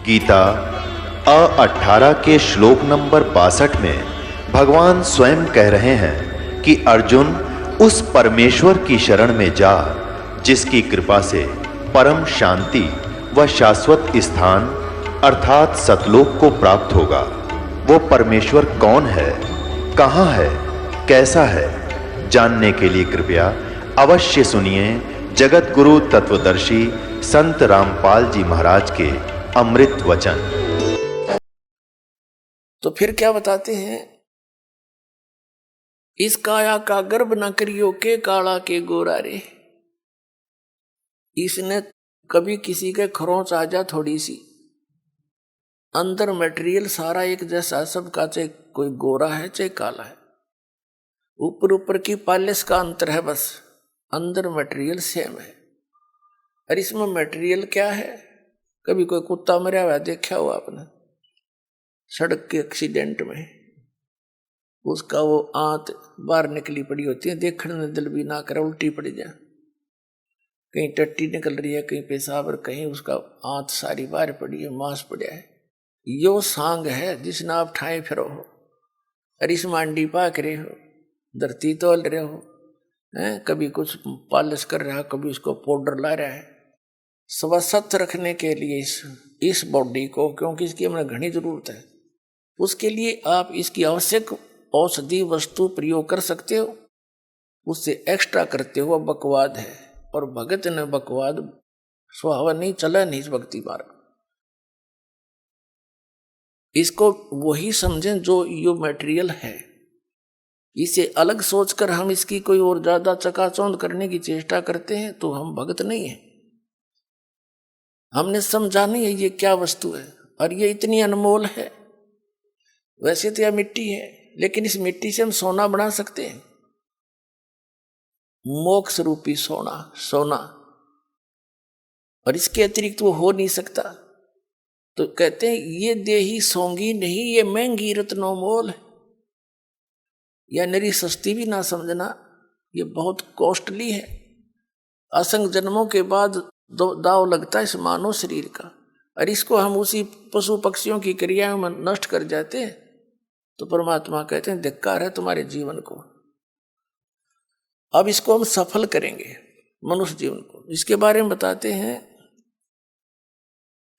गीता 18 के श्लोक नंबर 62 में भगवान स्वयं कह रहे हैं कि अर्जुन उस परमेश्वर की शरण में जा जिसकी कृपा से परम शांति व शाश्वत स्थान अर्थात सतलोक को प्राप्त होगा। वो परमेश्वर कौन है, कहां है, कैसा है, जानने के लिए कृपया अवश्य सुनिए जगत गुरु तत्वदर्शी संत रामपाल जी महाराज के अमृत वचन। तो फिर क्या बताते हैं, इस काया का गर्भ न करियो के काला के गोरा रे। इसने कभी किसी के खरोंच आ जा थोड़ी सी, अंदर मटेरियल सारा एक जैसा सबका, चाहे कोई गोरा है चाहे काला है, ऊपर ऊपर की पॉलिश का अंतर है, बस अंदर मटेरियल सेम है। और इसमें मटेरियल क्या है, कभी कोई कुत्ता मरा हुआ देखा हो आपने सड़क के एक्सीडेंट में, उसका वो आंत बाहर निकली पड़ी होती है, देखने में दिल भी ना करे, उल्टी पड़ जाए, कहीं टट्टी निकल रही है, कहीं पेशाब, और कहीं उसका आंत सारी बाहर पड़ी है, मांस पड़ा है। यो सांग है जिसने आप ठाए फिरो हो, और इस मांडी पाक रहे हो, धरती तोल रहे हो, कभी कुछ पॉलिश कर रहा है, कभी उसको पाउडर ला रहा है, स्वस्थ रखने के लिए इस बॉडी को, क्योंकि इसकी हमें घनी जरूरत है, उसके लिए आप इसकी आवश्यक औषधि वस्तु प्रयोग कर सकते हो, उससे एक्स्ट्रा करते हो बकवाद है। और भगत ने बकवाद स्वभाव नहीं चला, नहीं इस भक्ति मार्ग। इसको वही समझें जो यो मटेरियल है, इसे अलग सोचकर हम इसकी कोई और ज्यादा चकाचौंध करने की चेष्टा करते हैं तो हम भगत नहीं है। हमने समझा नहीं है ये क्या वस्तु है, और ये इतनी अनमोल है। वैसे तो यह मिट्टी है, लेकिन इस मिट्टी से हम सोना बना सकते हैं, मोक्ष रूपी सोना, और इसके अतिरिक्त वो हो नहीं सकता। तो कहते हैं ये देही सोंगी नहीं, ये महंगी रत्नों मोल है। या नरी सस्ती भी ना समझना, ये बहुत कॉस्टली है। असंख्य जन्मों के बाद दाव लगता है इस मानव शरीर का, और इसको हम उसी पशु पक्षियों की क्रियाओं में नष्ट कर जाते हैं। तो परमात्मा कहते हैं धिक्कार है तुम्हारे जीवन को। अब इसको हम सफल करेंगे, मनुष्य जीवन को। इसके बारे में बताते हैं,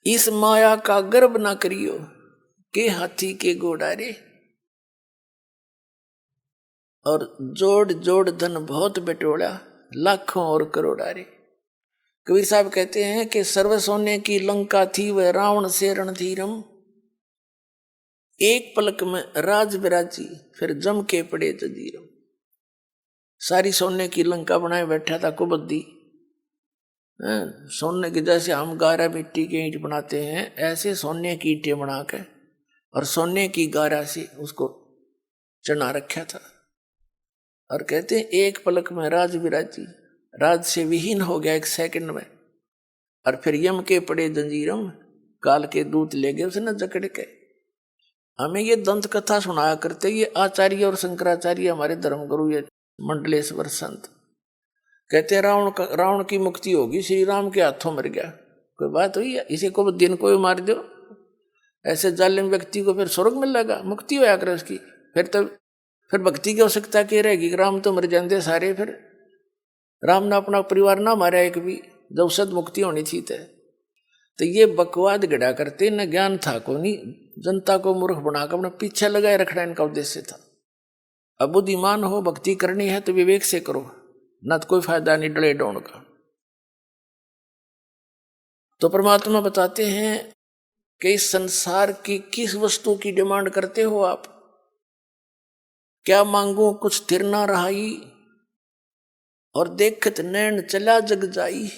इस माया का गर्भ ना करियो के हाथी के गोडारे, और जोड़ जोड़ धन बहुत बटोड़ा लाखों और करोड़ारे। कबीर साहब कहते हैं कि सर्व सोने की लंका थी वह रावण से रणधीरम, एक पलक में राज विराजी फिर जम के पड़े जजीरम। सारी सोने की लंका बनाए बैठा था कुबद्दी, सोने के जैसे हम गारा मिट्टी के ईंट बनाते हैं, ऐसे सोने की ईंटें बना के और सोने की गारा से उसको चढ़ा रखा था। और कहते हैं एक पलक में राज विराजी, राज से विहीन हो गया एक सेकंड में, और फिर यम के पड़े जंजीरम, काल के दूत ले गए उसे न जकड़ के। हमें ये दंत कथा सुनाया करते ये आचार्य और शंकराचार्य, हमारे धर्मगुरु, ये मंडलेश्वर संत। कहते हैं रावण की मुक्ति होगी, श्री राम के हाथों मर गया, कोई बात हुई है? इसी को दिन को भी मार दो, ऐसे जालिम व्यक्ति को फिर स्वर्ग मिल लगा, मुक्ति होया करे उसकी। फिर भक्ति की आवश्यकता क्या रहेगी? राम तो मर जाते सारे, फिर राम ने अपना परिवार ना मारा एक भी, जब सद मुक्ति होनी थी। तो ये बकवाद गड़ा करते, न ज्ञान था को नहीं, जनता को मूर्ख बनाकर अपने पीछे लगाए रखना इनका उद्देश्य था। अब बुद्धिमान हो, भक्ति करनी है तो विवेक से करो, न तो कोई फायदा नहीं डले डोन का। तो परमात्मा बताते हैं कि इस संसार की किस वस्तु की डिमांड करते हो आप? क्या मांगू कुछ स्थिर ना रहाई, और देखत नैन चला जग जाई।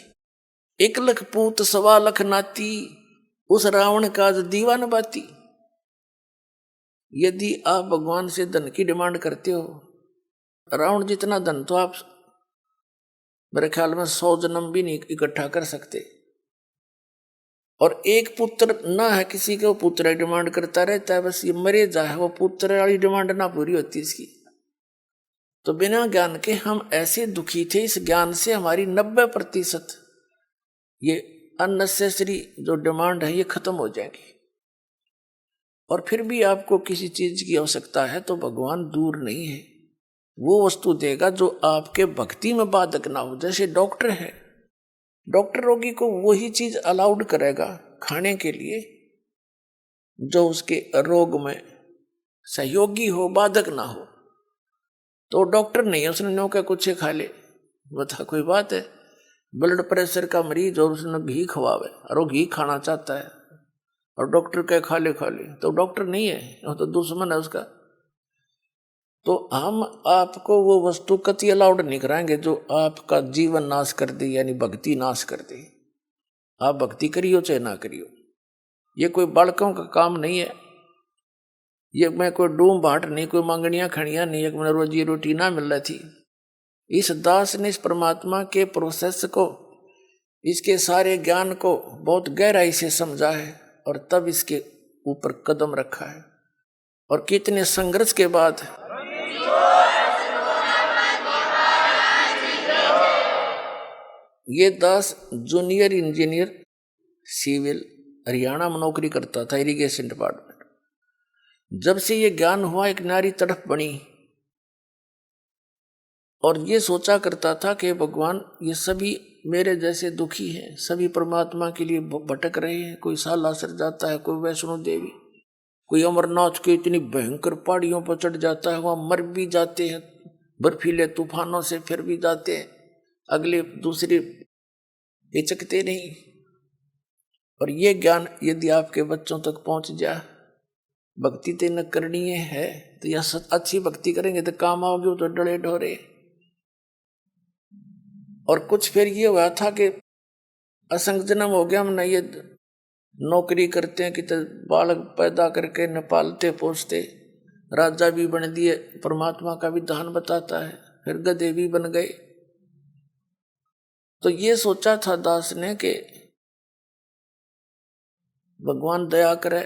1 लख पूत 1.25 लाख नाती, उस रावण का दीवान बाती। यदि आप भगवान से धन की डिमांड करते हो, रावण जितना धन तो आप मेरे ख्याल में 100 जन्म भी नहीं इकट्ठा कर सकते। और एक पुत्र ना है किसी के, वो पुत्र डिमांड करता रहता है, बस ये मरे जाए, वो पुत्र वाली डिमांड ना पूरी होती इसकी। तो बिना ज्ञान के हम ऐसे दुखी थे, इस ज्ञान से हमारी 90% ये अननेसेसरी जो डिमांड है ये खत्म हो जाएगी। और फिर भी आपको किसी चीज की आवश्यकता है तो भगवान दूर नहीं है, वो वस्तु देगा जो आपके भक्ति में बाधक ना हो। जैसे डॉक्टर है, डॉक्टर रोगी को वही चीज अलाउड करेगा खाने के लिए जो उसके रोग में सहयोगी हो, बाधक ना हो। तो डॉक्टर नहीं है, उसने नो क्या कुछ खा ले, बता कोई बात है। ब्लड प्रेशर का मरीज और उसने घी खवावे और वो घी खाना चाहता है और डॉक्टर कहे खा ले, तो डॉक्टर नहीं है, वो तो दुश्मन है उसका। तो हम आपको वो वस्तु कति अलाउड नहीं कराएंगे जो आपका जीवन नाश कर दे, यानी भक्ति नाश कर दे। आप भक्ति करियो चाहे ना करियो, ये कोई बालकों का काम नहीं है, ये मैं कोई डूम बाट नहीं, कोई मांगनियां खड़ियां नहीं, एक मैंने रोजी रोटी ना मिल रही थी। इस दास ने इस परमात्मा के प्रोसेस को, इसके सारे ज्ञान को बहुत गहराई से समझा है और तब इसके ऊपर कदम रखा है। और कितने संघर्ष के बाद ये दास जूनियर इंजीनियर सिविल हरियाणा में नौकरी करता था, इरिगेशन डिपार्टमेंट। जब से ये ज्ञान हुआ एक नारी तड़प बनी और ये सोचा करता था कि भगवान ये सभी मेरे जैसे दुखी हैं, सभी परमात्मा के लिए भटक रहे हैं। कोई सालासर जाता है, कोई वैष्णो देवी, कोई अमरनाथ के इतनी भयंकर पहाड़ियों पर चढ़ जाता है, वहां मर भी जाते हैं बर्फीले तूफानों से, फिर भी जाते हैं, अगले दूसरे हिचकते नहीं। और ये ज्ञान यदि आपके बच्चों तक पहुंच जाए, भक्ति ते न करनी है तो यह अच्छी भक्ति करेंगे तो काम आओगे, तो डरे ढोरे। और कुछ फिर ये हुआ था कि असंग जन्म हो गया, हम न ये नौकरी करते हैं कि तो बालक पैदा करके न पालते पोसते, राजा भी बन दिए, परमात्मा का विधान बताता है, फिर गधे भी बन गए। तो ये सोचा था दास ने कि भगवान दया करे,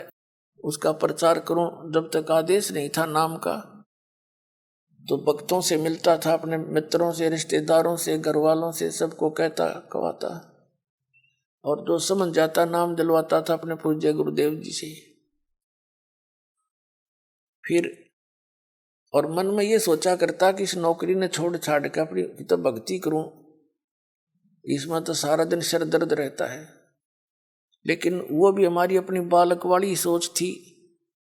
उसका प्रचार करूं। जब तक आदेश नहीं था नाम का तो भक्तों से मिलता था, अपने मित्रों से, रिश्तेदारों से, घर वालों से, सबको कहता कहवाता, और जो समझ जाता नाम दिलवाता था अपने पूज्य गुरुदेव जी से। फिर और मन में ये सोचा करता कि इस नौकरी ने छोड़ छाड़ के अपनी तो भक्ति करूं, इसमें तो सारा दिन सिर दर्द रहता है। लेकिन वो भी हमारी अपनी बालक वाली सोच थी।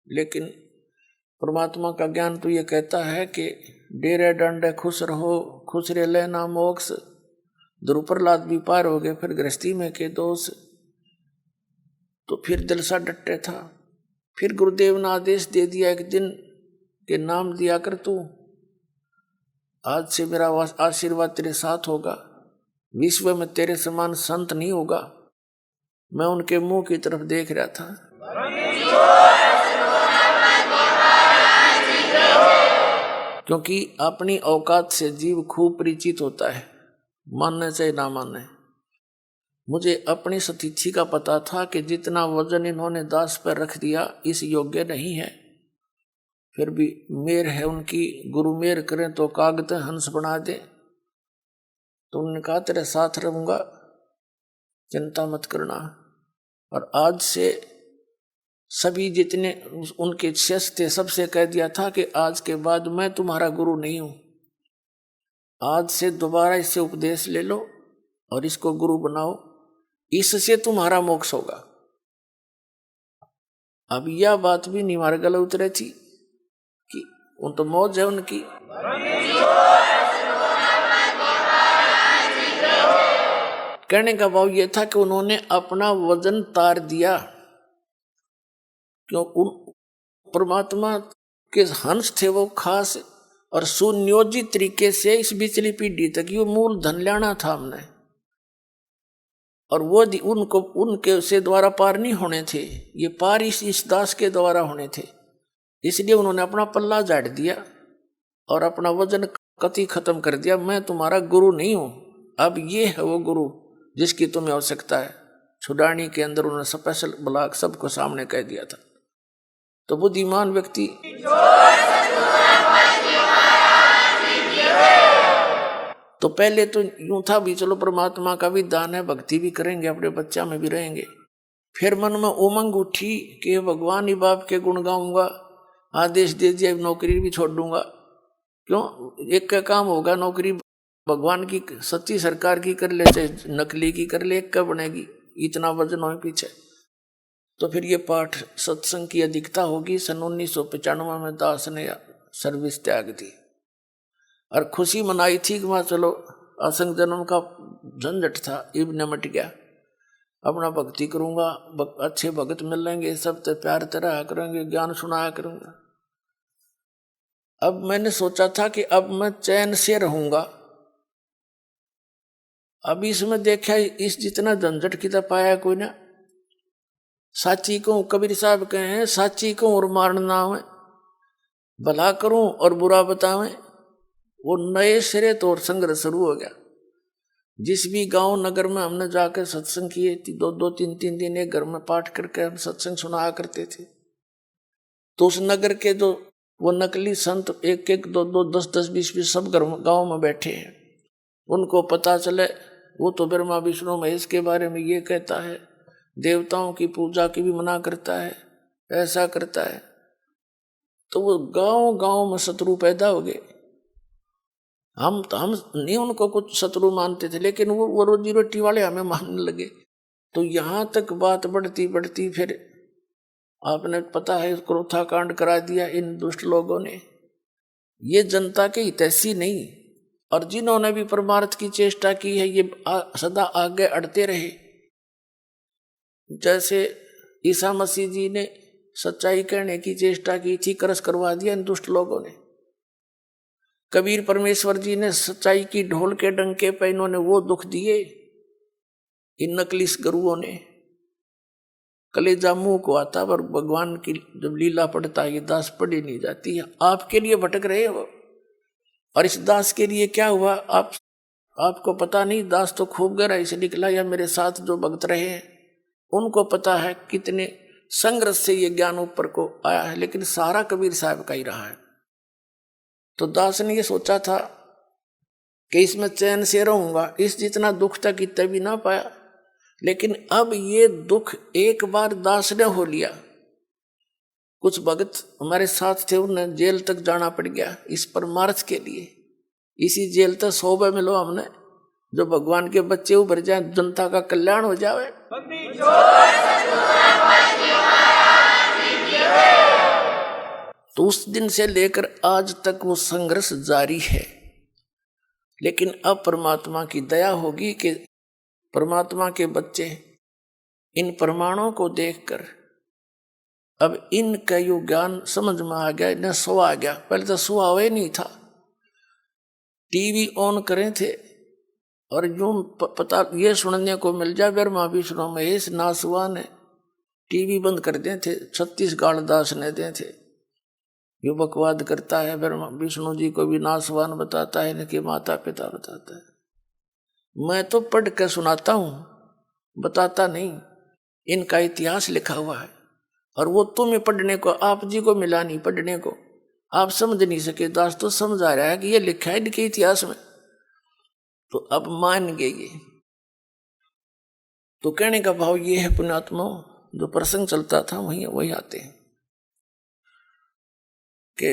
लेकिन परमात्मा का ज्ञान तो ये कहता है कि डेरे डंडे खुश रहो, खुश रे लेना मोक्ष। द्रुपरलाद भी पार हो गए, फिर गृहस्थी में के दोष। तो फिर दिल सा डटे था। फिर गुरुदेव ने आदेश दे दिया एक दिन के नाम दिया कर तू, आज से मेरा आशीर्वाद तेरे साथ होगा, विश्व में तेरे समान संत नहीं होगा। मैं उनके मुंह की तरफ देख रहा था। क्योंकि अपनी औकात से जीव खूब परिचित होता है, मानने चाहे ना माने। मुझे अपनी स्थिति का पता था कि जितना वजन इन्होंने दास पर रख दिया इस योग्य नहीं है। फिर भी मेर है उनकी, गुरु मेर करें तो कागज हंस बना दे। तो उन्होंने कहा तेरे साथ रहूंगा, चिंता मत करना। और आज से सभी जितने उनके शिष्य थे सबसे कह दिया था कि आज के बाद मैं तुम्हारा गुरु नहीं हूं। आज से दोबारा इससे उपदेश ले लो और इसको गुरु बनाओ, इससे तुम्हारा मोक्ष होगा। अब यह बात भी नहीं हमारे गले उतरे थी कि उन तो मौज है उनकी। कहने का भाव यह था कि उन्होंने अपना वजन तार दिया। क्यों? उन परमात्मा के हंस थे वो खास, और सुनियोजित तरीके से इस पिछली पीढ़ी तक ये मूल धन लाना था हमने। और वो उनको उनके से द्वारा पार नहीं होने थे, ये पार इस दास के द्वारा होने थे। इसलिए उन्होंने अपना पल्ला झाड़ दिया और अपना वजन कति खत्म कर दिया। मैं तुम्हारा गुरु नहीं हूं, अब ये है वो गुरु जिसकी तुम्हें आवश्यकता है। छुड़ानी के अंदर उन्होंने स्पेशल ब्लॉक सबको सामने कह दिया था। तो बुद्धिमान व्यक्ति तो तो पहले तो यूं था भी चलो परमात्मा का भी दान है, भक्ति भी करेंगे, अपने बच्चा में भी रहेंगे। फिर मन में उमंग उठी कि भगवान ही बाप के गुण गाऊंगा, आदेश दे दिया नौकरी भी छोड़ दूंगा। क्यों? एक का काम होगा, नौकरी भगवान की सच्ची सरकार की कर ले चाहे नकली की कर ले, एक का बनेगी, इतना वजन हो पीछे। तो फिर ये पाठ सत्संग की अधिकता होगी। सन 1995 में दास ने सर्विस त्याग दी और खुशी मनाई थी कि मैं चलो असंग जन्म का झंझट था, इब निमट गया, अपना भक्ति करूंगा, अच्छे भगत मिलेंगे, सब ते प्यार तरह करेंगे, ज्ञान सुनाया करूंगा। अब मैंने सोचा था कि अब मैं चैन से रहूंगा। अब इसमें देखा इस जितना झंझट कितना पाया कोई ना। साची को कबीर साहब कहे हैं, साची को और मारना है, भला करूं और बुरा बतावें। वो नए सिरे तो और संघर्ष शुरू हो गया। जिस भी गांव नगर में हमने जाकर सत्संग किए, 2-2-3-3 दिन एक घर में पाठ करके हम सत्संग सुनाया करते थे, तो उस नगर के जो वो नकली संत 1-1, 2-2, 10-10, 20-20 सब गांव में बैठे हैं। उनको पता चले वो तो ब्रह्मा विष्णु महेश के बारे में ये कहता है, देवताओं की पूजा की भी मना करता है, ऐसा करता है। तो वो गांव गांव में शत्रु पैदा हो गए। हम नहीं उनको कुछ शत्रु मानते थे, लेकिन वो रोजी रोटी वाले हमें मानने लगे। तो यहां तक बात बढ़ती बढ़ती फिर आपने पता है क्रोथा कांड करा दिया इन दुष्ट लोगों ने। ये जनता के हितैषी नहीं, और जिन्होंने भी परमार्थ की चेष्टा की है ये सदा आगे अड़ते रहे। जैसे ईसा मसीह जी ने सच्चाई कहने की चेष्टा की थी, करस करवा दिया इन दुष्ट लोगों ने। कबीर परमेश्वर जी ने सच्चाई की ढोल के डंके पे इन्होंने वो दुख दिए, इन नकली गुरुओं ने। कलेजा मुंह को आता, पर भगवान की जब लीला पढ़ता है ये दास पढ़ी नहीं जाती है। आपके लिए भटक रहे हो, और इस दास के लिए क्या हुआ आपको पता नहीं। दास तो खूब गहराई से निकला, या मेरे साथ जो भक्त रहे हैं उनको पता है कितने संघर्ष से ये ज्ञान ऊपर को आया है, लेकिन सारा कबीर साहब का ही रहा है। तो दास ने ये सोचा था कि इसमें चैन से रहूंगा, इस जितना दुख तक इतना भी ना पाया। लेकिन अब ये दुख एक बार दास ने हो लिया। कुछ भगत हमारे साथ थे, उन्हें जेल तक जाना पड़ गया इस परमार्थ के लिए। इसी जेल तक 100 मिलो हमने, जो भगवान के बच्चे उभर जाए, जनता का कल्याण हो जाए। तो उस दिन से लेकर आज तक वो संघर्ष जारी है। लेकिन अब परमात्मा की दया होगी कि परमात्मा के बच्चे इन प्रमाणों को देखकर अब इनका यो ज्ञान समझ में आ गया, इन्हें सो आ गया। पहले तो सुहा हुआ ही नहीं था, टीवी ऑन करें थे और यूं पता ये सुनने को मिल जाए ब्रह्मा विष्णु महेश नासवान है, टीवी बंद कर दे थे। 36 गाल दास ने दे थे। यो बकवाद करता है, ब्रह्मा विष्णु जी को भी नासवान बताता है, इनके माता पिता बताता है। मैं तो पढ़ के सुनाता हूं, बताता नहीं। इनका इतिहास लिखा हुआ है, और वो तुम्हें पढ़ने को, आप जी को मिला नहीं पढ़ने को, आप समझ नहीं सके। दास तो समझ आ रहा है कि ये लिखा है इनके इतिहास में, तो अब मान गए ये। तो कहने का भाव ये है पुण्यात्मा, जो प्रसंग चलता था वही आते हैं कि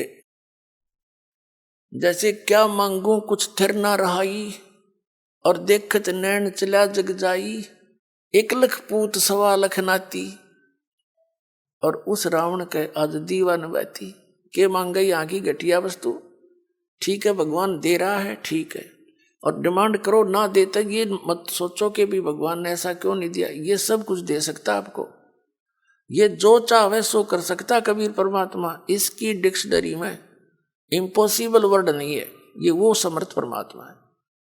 जैसे क्या मांगू कुछ थिर ना रहाई, और देखत नैन चला जग जाई, 1 लख पूत 1.25 लाख नाती, और उस रावण के आज दीवान बैठी। के मांगे यहाँ की घटिया वस्तु, ठीक है भगवान दे रहा है, ठीक है, और डिमांड करो ना देते ये मत सोचो कि भी भगवान ने ऐसा क्यों नहीं दिया। ये सब कुछ दे सकता आपको, ये जो चाहे सो कर सकता कबीर परमात्मा। इसकी डिक्शनरी में इम्पॉसिबल वर्ड नहीं है, ये वो समर्थ परमात्मा है।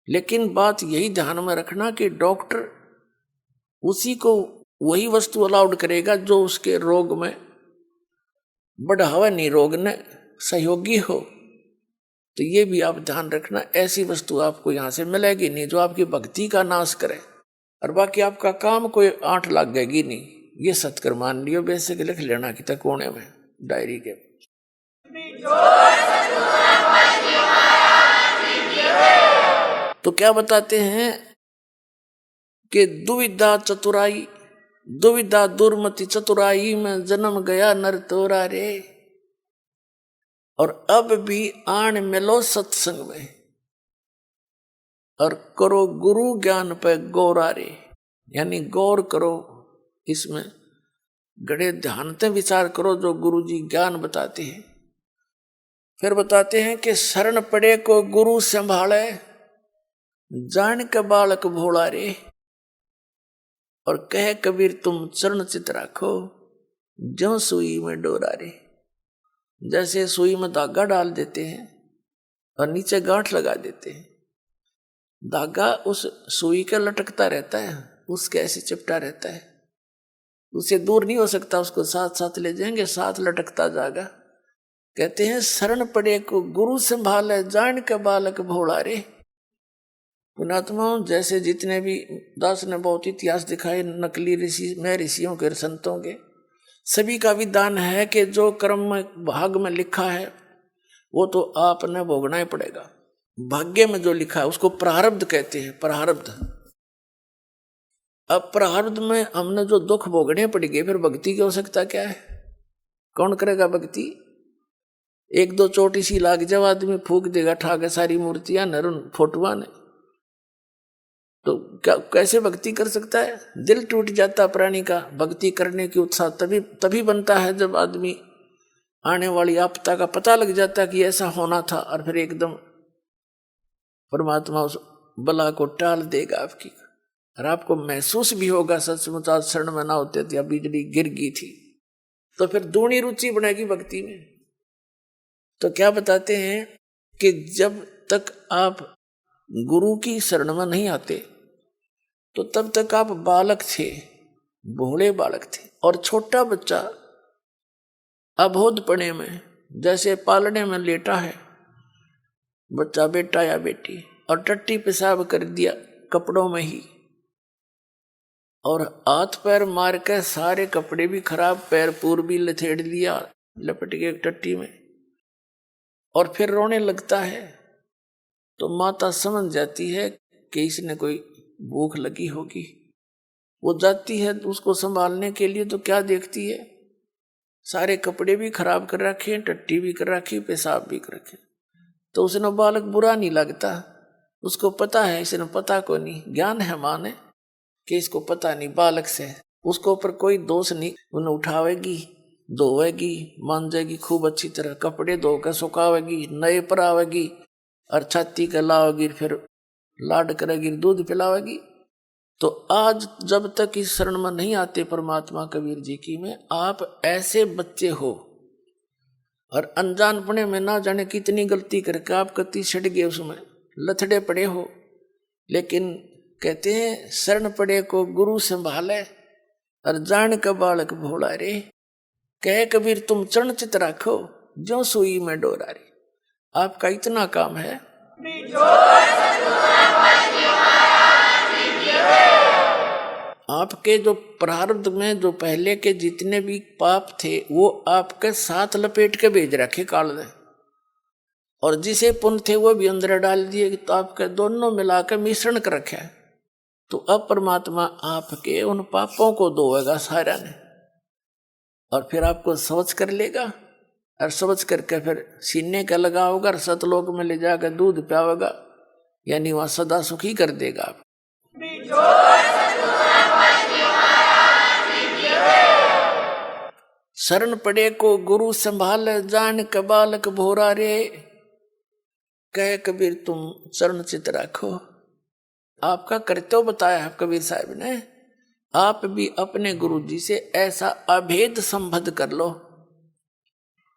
लेकिन बात यही ध्यान में रखना कि डॉक्टर उसी को वही वस्तु अलाउड करेगा जो उसके रोग में बढ़ावा नहीं, रोग ने सहयोगी हो। तो ये भी आप ध्यान रखना, ऐसी वस्तु आपको यहां से मिलेगी नहीं जो आपकी भक्ति का नाश करे, और बाकी आपका काम कोई 8 लाख गएगी नहीं। ये सत्कर मान लियो, बेसिक लिख लेना कि तक कोने में डायरी के। तो तो क्या बताते हैं कि दुविधा चतुराई, दुविधा दुर्मति चतुराई में जन्म गया नर तोरा रे, और अब भी आन मिलो सत्संग में, और करो गुरु ज्ञान पे गौरा रे, यानी गौर करो इसमें, गड़े ध्यान से विचार करो जो गुरु जी ज्ञान बताते हैं। फिर बताते हैं कि शरण पड़े को गुरु संभाले, जान के बालक भोला रे, और कह कबीर तुम चरण चित राखो, ज्यों सुई में डोरा रे। जैसे सुई में धागा डाल देते हैं और नीचे गांठ लगा देते हैं, धागा उस सुई के लटकता रहता है, उसके ऐसे चिपटा रहता है, उसे दूर नहीं हो सकता, उसको साथ साथ ले जाएंगे, साथ लटकता जाएगा। कहते हैं शरण पड़े को गुरु संभाले, जान के बालक भोला रे। पुणात्माओं, जैसे जितने भी दास ने बहुत इतिहास दिखाए नकली ऋषि में, ऋषियों के, संतों के, सभी का विधान है कि जो कर्म में भाग में लिखा है वो तो आपने भोगना ही पड़ेगा। भाग्य में जो लिखा है उसको प्रारब्ध कहते हैं, प्रारब्ध। अब प्रारब्ध में हमने जो दुख भोगने पड़ेंगे, फिर भक्ति की आवश्यकता क्या है? कौन करेगा भक्ति? एक दो चोटी सी लाग जब आदमी फूक देगा ठाके सारी मूर्तियां नरुन फोटुआ ने, तो क्या कैसे भक्ति कर सकता है? दिल टूट जाता प्राणी का। भक्ति करने की उत्साह तभी बनता है जब आदमी आने वाली आपदा का पता लग जाता कि ऐसा होना था, और फिर एकदम परमात्मा उस बला को टाल देगा आपकी, और आपको महसूस भी होगा सचमुच आज शरण में ना होते थे, बिजली गिर गई थी। तो फिर दूनी रुचि बनेगी भक्ति में। तो क्या बताते हैं कि जब तक आप गुरु की शरण में नहीं आते तो तब तक आप बालक थे, भोले बालक थे। और छोटा बच्चा अबोधपने में जैसे पालने में लेटा है बच्चा, बेटा या बेटी, और टट्टी पेशाब कर दिया कपड़ों में ही, और हाथ पैर मार के सारे कपड़े भी खराब, पैर पूर भी लथेड़ लिया लपट के टट्टी में, और फिर रोने लगता है, तो माता समझ जाती है कि इसने कोई भूख लगी होगी। वो जाती है उसको संभालने के लिए, तो क्या देखती है? सारे कपड़े भी खराब कर रखे, टट्टी भी कर रखी, पेशाब भी कर रखे। तो उसने बालक बुरा नहीं लगता, उसको पता है, इसने पता को नहीं, ज्ञान है माँ ने कि इसको पता नहीं, बालक से उसको ऊपर कोई दोष नहीं। उन्हें उठावेगी, धोएगी, मांजेगी खूब अच्छी तरह, कपड़े धोकर सुखावेगी, नए पर आवेगी, और छाती के लावेगी, फिर लाड करेगी, दूध पिलावेगी। तो आज जब तक इस शरण में नहीं आते परमात्मा कबीर जी की में, आप ऐसे बच्चे हो, और अनजानपने में ना जाने कितनी गलती करके आप कति छट गए, उसमें लथड़े पड़े हो। लेकिन कहते हैं शरण पड़े को गुरु संभाले, और जान का बालक भोला रे, कह कबीर तुम चरण चित राखो, ज्यों सुई में डोरा रे। आपका इतना काम है। आपके जो प्रारब्ध में जो पहले के जितने भी पाप थे वो आपके साथ लपेट के भेज रखे काल ने, और जिसे पुण्य थे वो भी अंदर डाल दिए, तो आपके दोनों मिलाकर मिश्रण कर रखे। तो अब परमात्मा आपके उन पापों को धोएगा सारा ने, और फिर आपको समझ कर लेगा, और समझ करके फिर सीने का लगाओगा, और सतलोक में ले जाकर दूध पियाओगा, यानी वहां सदा सुखी कर देगा आप। शरण पड़े को गुरु संभाल, जान के बालक भोरा रे, कह कबीर तुम चरण चित राखो। आपका कर्तव्य बताया है कबीर साहब ने। आप भी अपने गुरु जी से ऐसा अभेद संबंध कर लो,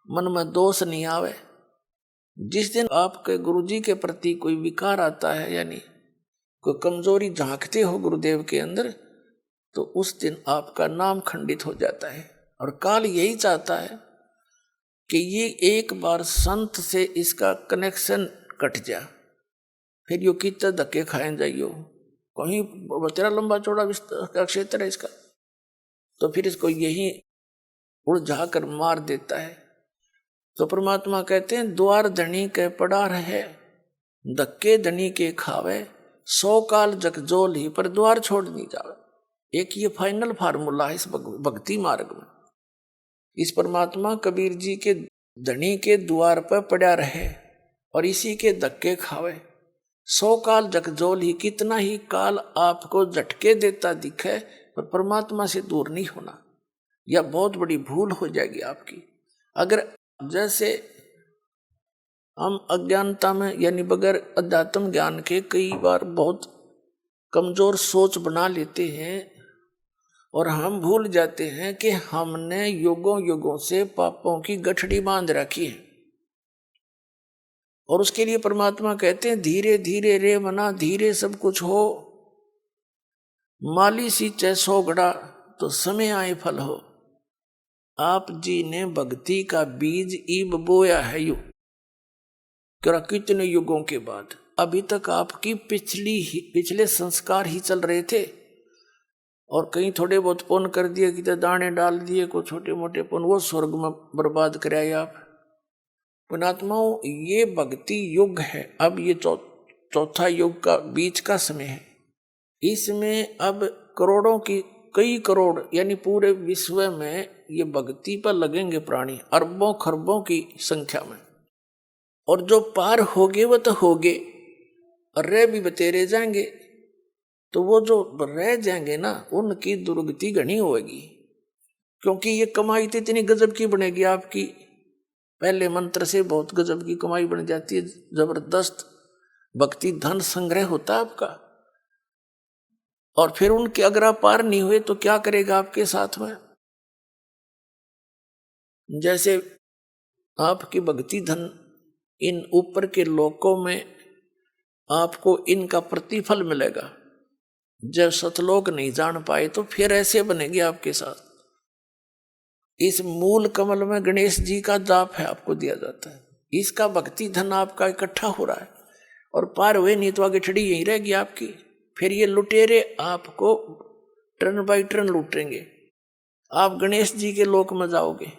मन में दोष नहीं आवे। जिस दिन आपके गुरु जी के प्रति कोई विकार आता है, यानी कोई कमजोरी झांकते हो गुरुदेव के अंदर, तो उस दिन आपका नाम खंडित हो जाता है। और काल यही चाहता है कि ये एक बार संत से इसका कनेक्शन कट जा, फिर यो कितने धक्के खाए जाइयो, कहीं तेरा लंबा चौड़ा का क्षेत्र है इसका, तो फिर इसको यही उलझा कर मार देता है। तो परमात्मा कहते हैं द्वार धनी के पड़ा रहे, धक्के धनी के खावे, 100 काल जगजोल ही पर द्वार छोड़ नहीं जावे। एक ये फाइनल फार्मूला है इस भक्ति मार्ग में। इस परमात्मा कबीर जी के धनी के द्वार पर पड़ा रहे और इसी के धक्के खावे। 100 काल जगजोल ही, कितना ही काल आपको झटके देता दिखे पर परमात्मा से दूर नहीं होना, यह बहुत बड़ी भूल हो जाएगी आपकी। अगर जैसे हम अज्ञानता में यानी बगैर अध्यात्म ज्ञान के कई बार बहुत कमजोर सोच बना लेते हैं और हम भूल जाते हैं कि हमने युगों युगों से पापों की गठड़ी बांध रखी है। और उसके लिए परमात्मा कहते हैं धीरे धीरे रे मना, धीरे सब कुछ हो, माली सींचे 100 घड़ा तो समय आए फल हो। आप जी ने भक्ति का बीज ईब बोया है यू कितने युगों के बाद, अभी तक आपकी पिछले संस्कार ही चल रहे थे और कहीं थोड़े बहुत पुण्य कर दिए, कि दाने डाल दिए को छोटे मोटे पुण्य, वो स्वर्ग में बर्बाद कराए आप। पुणात्माओं, ये भक्ति युग है। अब ये चौथा युग का बीच का समय है। इसमें अब करोड़ों की, कई करोड़ यानी पूरे विश्व में ये भक्ति पर लगेंगे प्राणी, अरबों खरबों की संख्या में। और जो पार होगे वो तो होगे और रह भी बतेरे जाएंगे, तो वो जो रह जाएंगे ना उनकी दुर्गति घनी होगी, क्योंकि ये कमाई तो इतनी गजब की बनेगी आपकी। पहले मंत्र से बहुत गजब की कमाई बन जाती है, जबरदस्त भक्ति धन संग्रह होता है आपका। और फिर उनके अगर आप पार नहीं हुए तो क्या करेगा आपके साथ में। जैसे आपकी भक्ति धन इन ऊपर के लोकों में आपको इनका प्रतिफल मिलेगा। जब सतलोक नहीं जान पाए तो फिर ऐसे बनेगी आपके साथ। इस मूल कमल में गणेश जी का जाप है, आपको दिया जाता है। इसका भक्ति धन आपका इकट्ठा हो रहा है और पार हुए नहीं तो आगे छड़ी यही रहेगी आपकी। फिर ये लुटेरे आपको टर्न बाई टर्न लूटेंगे। आप गणेश जी के लोक में जाओगे,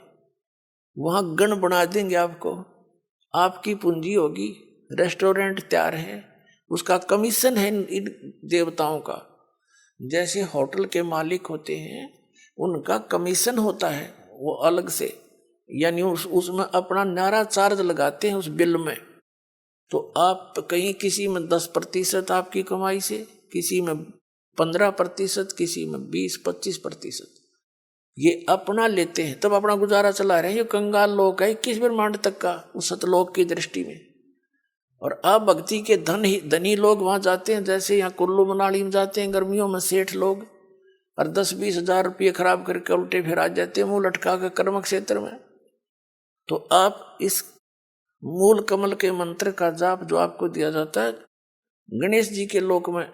वहां गण बना देंगे आपको, आपकी पूंजी होगी, रेस्टोरेंट तैयार है, उसका कमीशन है इन देवताओं का। जैसे होटल के मालिक होते हैं उनका कमीशन होता है वो अलग से, यानी उसमें अपना न्यारा चार्ज लगाते हैं उस बिल में। तो आप कहीं किसी में 10% आपकी कमाई से, किसी में 15%, किसी में 20-25% ये अपना लेते हैं, तब अपना गुजारा चला रहे हैं। ये कंगाल लोग है 21 ब्रह्मांड तक का उस सतलोक की दृष्टि में। और आप भक्ति के धनी लोग वहां जाते हैं, जैसे यहाँ कुल्लू मनाली में जाते हैं गर्मियों में सेठ लोग, और 10-20 हजार रुपये खराब करके उल्टे फिर आ जाते हैं मुंह लटका कर कर्म क्षेत्र में। तो आप इस मूल कमल के मंत्र का जाप जो आपको दिया जाता है गणेश जी के लोक में,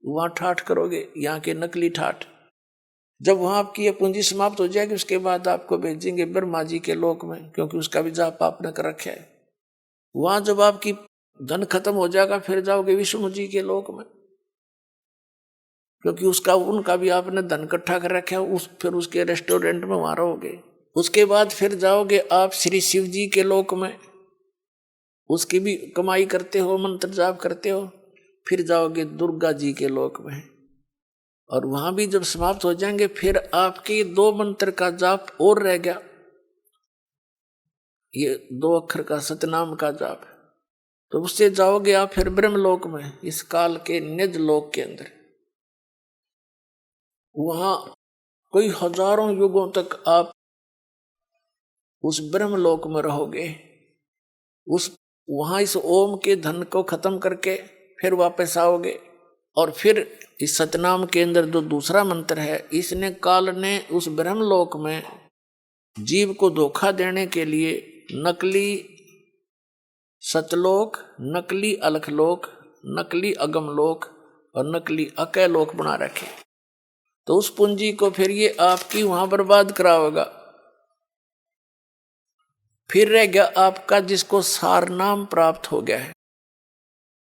वहां ठाठ करोगे, यहाँ के नकली ठाठ। जब वहां आपकी ये पूंजी समाप्त हो जाएगी उसके बाद आपको भेजेंगे ब्रह्मा जी के लोक में, क्योंकि उसका भी जाप आपने कर रखा है। वहां जब आपकी धन खत्म हो जाएगा फिर जाओगे विष्णु जी के लोक में, क्योंकि उनका भी आपने धन इकट्ठा कर रखा है। फिर उसके रेस्टोरेंट में वहां रहोगे। उसके बाद फिर जाओगे आप श्री शिव जी के लोक में, उसकी भी कमाई करते हो, मंत्र जाप करते हो। फिर जाओगे दुर्गा जी के लोक में, और वहां भी जब समाप्त हो जाएंगे फिर आपके 2 मंत्र का जाप और रह गया, ये 2 अक्षर का सतनाम का जाप। तो उससे जाओगे आप फिर ब्रह्मलोक में, इस काल के निज लोक के अंदर। वहां कोई हजारों युगों तक आप उस ब्रह्मलोक में रहोगे। वहां इस ओम के धन को खत्म करके फिर वापस आओगे। और फिर इस सतनाम के अंदर जो दूसरा मंत्र है, इसने काल ने उस ब्रह्मलोक में जीव को धोखा देने के लिए नकली सतलोक, नकली अलखलोक, नकली अगमलोक और नकली अकैलोक बना रखे। तो उस पूंजी को फिर ये आपकी वहां बर्बाद करावेगा। फिर रह गया आपका जिसको सार नाम प्राप्त हो गया है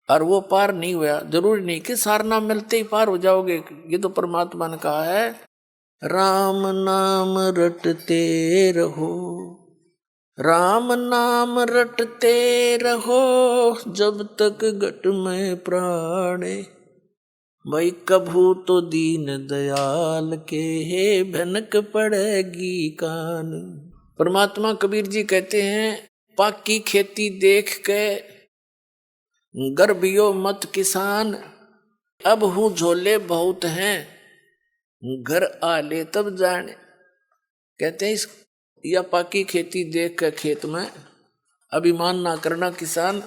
और वो पार नहीं हुआ। जरूरी नहीं कि सार नाम मिलते ही पार हो जाओगे। ये तो परमात्मा ने कहा है राम नाम रटते रहो राम नाम रटते रहो जब तक घट में प्राणे, भाई कभू तो दीन दयाल के भनक पड़ेगी कान। परमात्मा कबीर जी कहते हैं, पाकी खेती देख के गर्भियो मत किसान, अब हूँ झोले बहुत हैं घर आले तब जाने। कहते हैं इस या पाकी खेती देख के खेत में अभिमान ना करना किसान,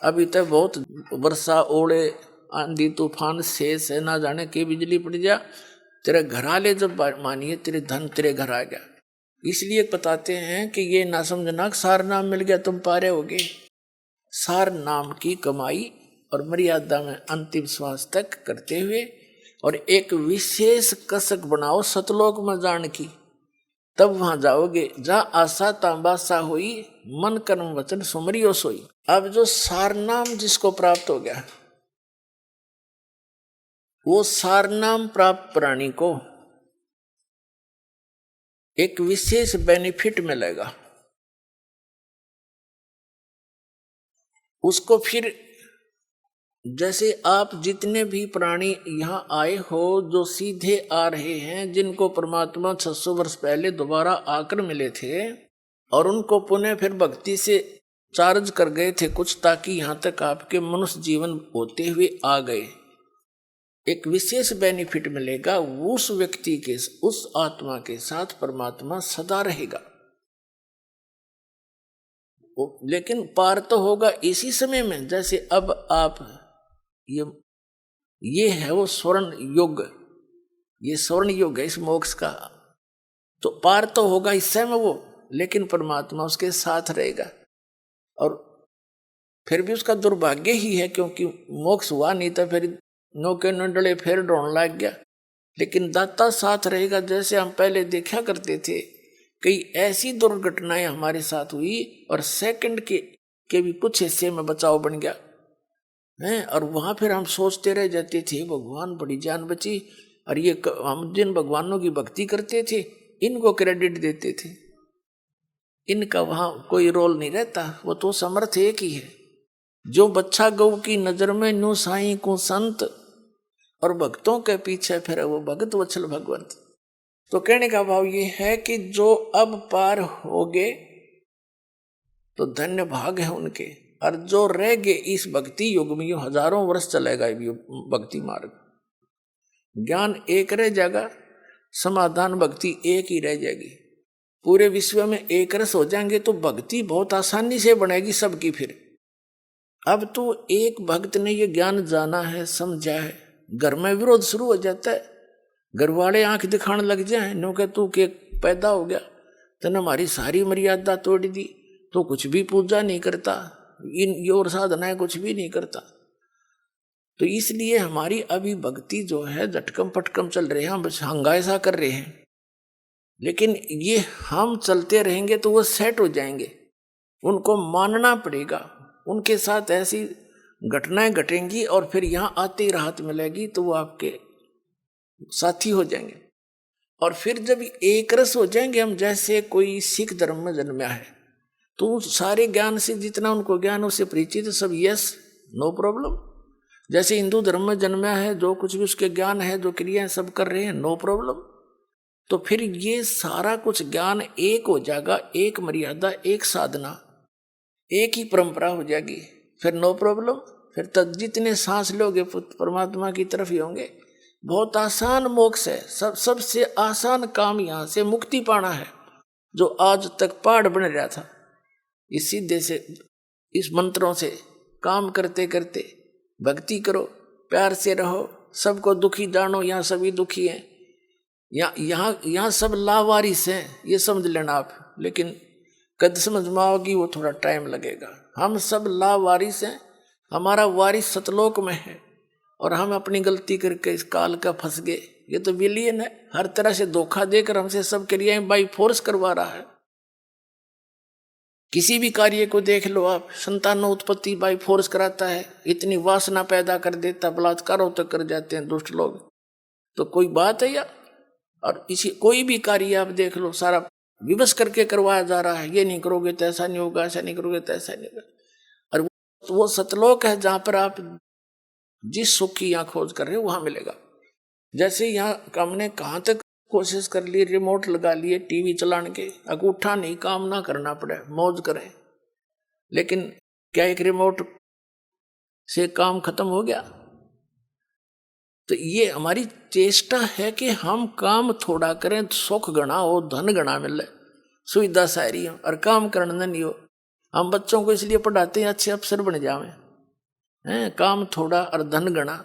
अभी तक बहुत वर्षा ओले आंधी तूफान शेष है, ना जाने के बिजली पड़ जा, तेरे घर आले जब मानिए तेरे धन तेरे घर आ गया। इसलिए बताते हैं कि ये ना समझना सार नाम मिल गया तुम पारे होगे। सार नाम की कमाई और मर्यादा में अंतिम श्वास तक करते हुए और एक विशेष कसक बनाओ सतलोक में जान की, तब वहां जाओगे जहां आशा तांबासा हुई, मन कर्म वचन सुमरियो सोई। अब जो सारनाम जिसको प्राप्त हो गया, वो सारनाम प्राप्त प्राणी को एक विशेष बेनिफिट मिलेगा। उसको फिर जैसे आप जितने भी प्राणी यहाँ आए हो जो सीधे आ रहे हैं, जिनको परमात्मा 600 वर्ष पहले दोबारा आकर मिले थे और उनको पुनः फिर भक्ति से चार्ज कर गए थे कुछ, ताकि यहाँ तक आपके मनुष्य जीवन होते हुए आ गए, एक विशेष बेनिफिट मिलेगा। उस व्यक्ति के उस आत्मा के साथ परमात्मा सदा रहेगा। लेकिन पार तो होगा इसी समय में, जैसे अब आप ये है वो स्वर्ण युग, ये स्वर्ण युग है इस मोक्ष का, तो पार तो होगा इस समय वो, लेकिन परमात्मा उसके साथ रहेगा। और फिर भी उसका दुर्भाग्य ही है क्योंकि मोक्ष हुआ नहीं था, फिर नौके नंडले फिर ढोने लग गया। लेकिन दाता साथ रहेगा। जैसे हम पहले देखा करते थे, कई ऐसी दुर्घटनाएं हमारे साथ हुई और सेकंड के भी कुछ हिस्से में बचाव बन गया है, और वहां फिर हम सोचते रह जाते थे भगवान बड़ी जान बची। और ये हम जिन भगवानों की भक्ति करते थे इनको क्रेडिट देते थे, इनका वहां कोई रोल नहीं रहता, वो तो समर्थ एक ही है। जो बच्चा गौ की नजर में न्यू साईं को संत, और भक्तों के पीछे फिर वो भगत वत्सल भगवंत। तो कहने का भाव ये है कि जो अब पार होगे तो धन्य भाग है उनके, और जो रह गए इस भक्ति युग में, हजारों वर्ष चलेगा भक्ति मार्ग, ज्ञान एक रह जाएगा, समाधान भक्ति एक ही रह जाएगी। पूरे विश्व में एक रस हो जाएंगे तो भक्ति बहुत आसानी से बनेगी सबकी। फिर अब तो एक भक्त ने ये ज्ञान जाना है, समझा है, घर में विरोध शुरू हो जाता है, घर वाले आंख दिखाने लग जाए, नो के तू के पैदा हो गया, तने हमारी सारी मर्यादा तोड़ दी, तो कुछ भी पूजा नहीं करता, इन और साधनाएं कुछ भी नहीं करता। तो इसलिए हमारी अभी भक्ति जो है झटकम पटकम चल रहे हैं, हम हंगाइसा कर रहे हैं, लेकिन ये हम चलते रहेंगे तो वो सेट हो जाएंगे। उनको मानना पड़ेगा, उनके साथ ऐसी घटनाएं घटेंगी और फिर यहाँ आते ही राहत मिलेगी तो वो आपके साथी हो जाएंगे। और फिर जब एक रस हो जाएंगे हम, जैसे कोई सिख धर्म में जन्मा है तो सारे ज्ञान से जितना उनको ज्ञान उससे परिचित सब यस नो प्रॉब्लम। जैसे हिंदू धर्म में जन्मा है, जो कुछ भी उसके ज्ञान है, जो क्रियाएं सब कर रहे हैं, नो प्रॉब्लम। तो फिर ये सारा कुछ ज्ञान एक हो जाएगा, एक मर्यादा, एक साधना, एक ही परंपरा हो जाएगी, फिर नो प्रॉब्लम। फिर तक जितने सांस लोगे परमात्मा की तरफ ही होंगे। बहुत आसान मोक्ष है, सबसे आसान काम यहाँ से मुक्ति पाना है, जो आज तक पहाड़ बन रहा था। इस सीधे से इस मंत्रों से काम करते करते भक्ति करो, प्यार से रहो, सबको दुखी जानो, यहाँ सभी दुखी हैं, यहाँ सब लावारिस हैं, ये समझ लेना आप। लेकिन कद समझ में आओगी वो थोड़ा टाइम लगेगा। हम सब लावारिस हैं, हमारा वारिस सतलोक में है और हम अपनी गलती करके इस काल का फंस गए। ये तो विलियन है, हर तरह से धोखा देकर हमसे सब क्रियाएं बाई फोर्स करवा रहा है। किसी भी कार्य को देख लो आप, संतानों उत्पत्ति बाई फोर्स कराता है, इतनी वासना पैदा कर देता, बलात्कारों तक कर जाते हैं दुष्ट लोग। तो कोई बात है या? और इसी कोई भी कार्य आप देख लो, सारा विवश करके करवाया जा रहा है, ये नहीं करोगे तो ऐसा नहीं होगा, ऐसा नहीं करोगे तो ऐसा नहीं होगा। और वो सतलोक है जहां पर आप जिस सुख की यहाँ खोज कर रहे हो वहां मिलेगा। जैसे यहाँ हमने कहाँ तक कोशिश कर ली, रिमोट लगा लिए टीवी चलाने के, अंगूठा नहीं, काम ना करना पड़े, मौज करें, लेकिन क्या एक रिमोट से काम खत्म हो गया? तो ये हमारी चेष्टा है कि हम काम थोड़ा करें, सुख गणा हो, धन गणा मिले, सुविधा सारी हो, और काम करना नहीं हो। हम बच्चों को इसलिए पढ़ाते हैं अच्छे अफसर बन जावे हैं, काम थोड़ा और धन गणा,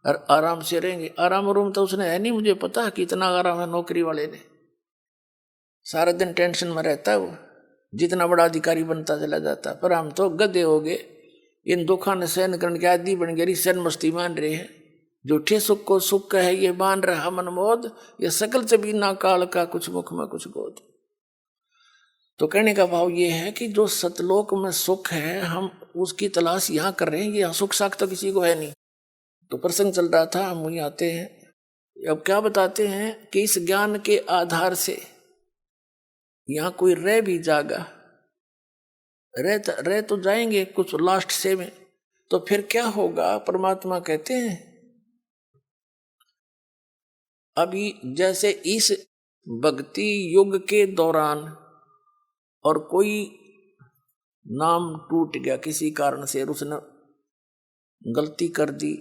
और आराम से रहेंगे। आराम रूम तो उसने है नहीं, मुझे पता कितना आराम है नौकरी वाले ने, सारा दिन टेंशन में रहता है वो, जितना बड़ा अधिकारी बनता चला जाता। पर हम तो गधे हो गए, इन दुखों ने सहन करने के आदि बन गए, सहन मस्ती मान रहे हैं। झूठे सुख को सुख है ये मान रहा मनमोद, ये सकल से भी ना काल का कुछ मुख में कुछ गोद। तो कहने का भाव ये है कि जो सतलोक में सुख है हम उसकी तलाश यहाँ कर रहे हैं, ये सुख साख तो किसी को है नहीं। तो प्रसंग चल रहा था, हम वहीं आते हैं। अब क्या बताते हैं कि इस ज्ञान के आधार से यहाँ कोई रह भी जागा, रह तो जाएंगे कुछ लास्ट से में, तो फिर क्या होगा? परमात्मा कहते हैं अभी जैसे इस भक्ति युग के दौरान और कोई नाम टूट गया किसी कारण से, उसने गलती कर दी।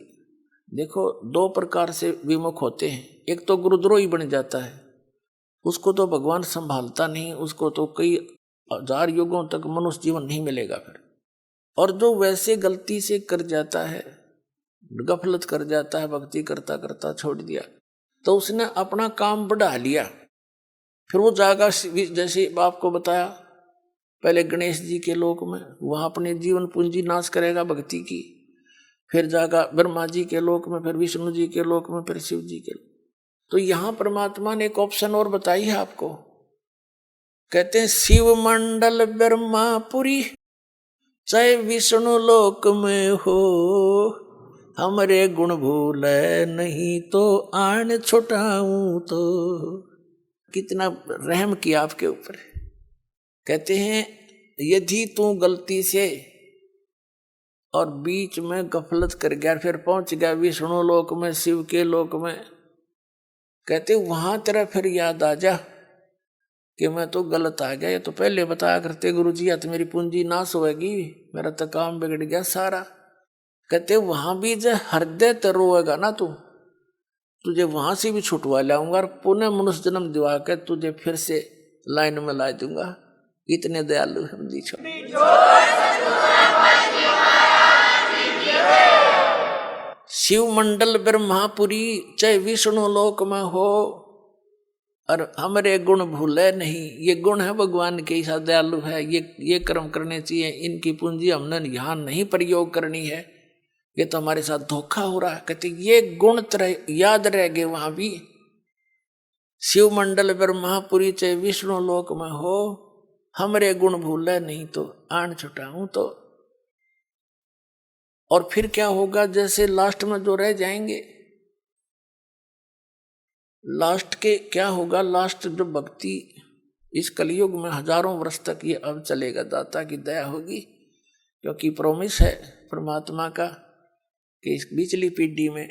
देखो दो प्रकार से विमुख होते हैं, एक तो गुरुद्रोही बन जाता है, उसको तो भगवान संभालता नहीं, उसको तो कई हजार युगों तक मनुष्य जीवन नहीं मिलेगा फिर। और जो वैसे गलती से कर जाता है, गफलत कर जाता है, भक्ति करता करता छोड़ दिया, तो उसने अपना काम बढ़ा लिया, फिर वो जाएगा जैसे आपको बताया पहले गणेश जी के लोक में, वहां अपने जीवन पूंजी नाश करेगा भक्ति की, फिर जाएगा ब्रह्मा जी के लोक में, फिर विष्णु जी के लोक में, फिर शिव जी के लोक। तो यहां परमात्मा ने एक ऑप्शन और बताई है आपको, कहते हैं शिव मंडल ब्रह्मापुरी चाहे विष्णु लोक में हो, हमरे गुण भूले नहीं तो आन छुटाऊं तो। कितना रहम किया आपके ऊपर। कहते हैं यदि तू गलती से और बीच में गफलत कर गया, फिर पहुंच गया विष्णु लोक में, शिव के लोक में, कहते वहां तेरा फिर याद आ जा कि मैं तो गलत आ गया, ये तो पहले बताया करते गुरुजी, या तो मेरी पूंजी नाश होगी, मेरा तो काम बिगड़ गया सारा। कहते वहां भी जो हृदय तो रोएगा ना तू, तुझे वहां से भी छुटवा लाऊंगा और पुनः मनुष्य जन्म दिवा कर तुझे फिर से लाइन में ला दूंगा। इतने दयालु हम जी छोड़। शिव मंडल ब्रह्मापुरी चाहे विष्णु लोक में हो, और हमरे गुण भूले नहीं। ये गुण है भगवान के, ऐसा दयालु है, ये कर्म करने चाहिए, इनकी पूंजी हमने यहाँ नहीं प्रयोग करनी है, ये तो हमारे साथ धोखा हो रहा है। कहते ये गुण तरह याद रह गए वहां भी। शिव मंडल ब्रह्मापुरी चाहे विष्णु लोक में हो, हमरे गुण भूले नहीं तो आन छुटाऊं तो। और फिर क्या होगा? जैसे लास्ट में जो रह जाएंगे, लास्ट के क्या होगा? लास्ट जो भक्ति इस कलयुग में हजारों वर्ष तक ये अब चलेगा, दाता की दया होगी, क्योंकि प्रोमिस है परमात्मा का कि इस पिछली पीढ़ी में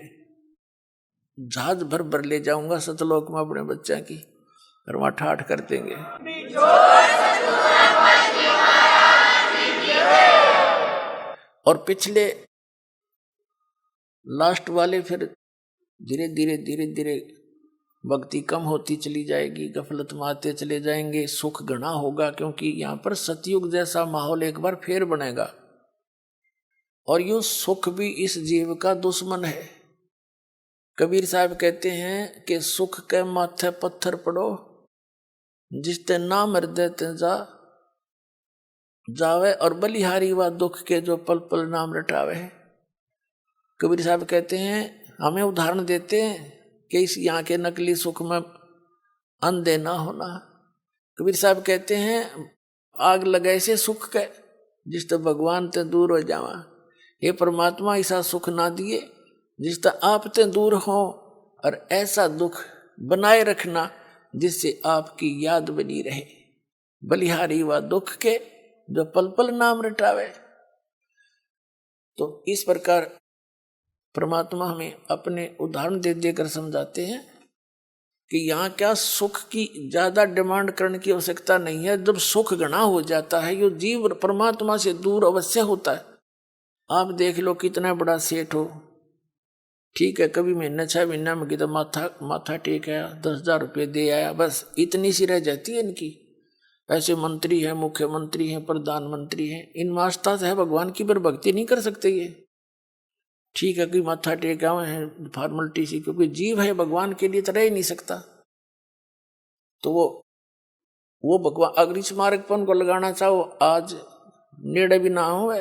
जहाज भर भर ले जाऊंगा सतलोक में अपने बच्चा की, और वहां ठाठ कर देंगे। और पिछले लास्ट वाले फिर धीरे धीरे धीरे धीरे भक्ति कम होती चली जाएगी, गफलत में आते चले जाएंगे, सुख घना होगा, क्योंकि यहाँ पर सतयुग जैसा माहौल एक बार फिर बनेगा। और यो सुख भी इस जीव का दुश्मन है। कबीर साहब कहते हैं कि सुख के माथे पत्थर पड़ो, जिसते नाम हृदय ते जावे, और बलिहारी व दुख के जो पल पल नाम रटावे। कबीर साहब कहते हैं, हमें उदाहरण देते हैं कि इस यहाँ के नकली सुख में अंधे ना होना। कबीर साहब कहते हैं, आग लगाए से सुख के, जिस तो भगवान ते दूर हो जावा। ये परमात्मा ऐसा सुख ना दिए जिस तो आप ते दूर हो, और ऐसा दुख बनाए रखना जिससे आपकी याद बनी रहे। बलिहारी व दुख के जो पल पल नाम रटावे। तो इस प्रकार परमात्मा हमें अपने उदाहरण दे देकर समझाते हैं कि यहाँ क्या सुख की ज्यादा डिमांड करने की आवश्यकता नहीं है। जब सुख घना हो जाता है, ये जीव परमात्मा से दूर अवश्य होता है। आप देख लो कितना बड़ा सेठ हो, ठीक है, कभी महीने 6 महीना में कितना माथा टेक आया, 10,000 रुपये दे आया, बस इतनी सी रह जाती है इनकी। ऐसे मंत्री हैं, मुख्यमंत्री हैं, प्रधानमंत्री हैं, इन मास्ता से है भगवान की पर भक्ति नहीं कर सकते ये। ठीक है कि माथा टेका हुए हैं फॉर्मेलिटी सी, क्योंकि जीव है भगवान के लिए तो रह ही नहीं सकता। तो वो भगवान अगर इस मार्ग पर उनको लगाना चाहो, आज नेड़े भी ना हो,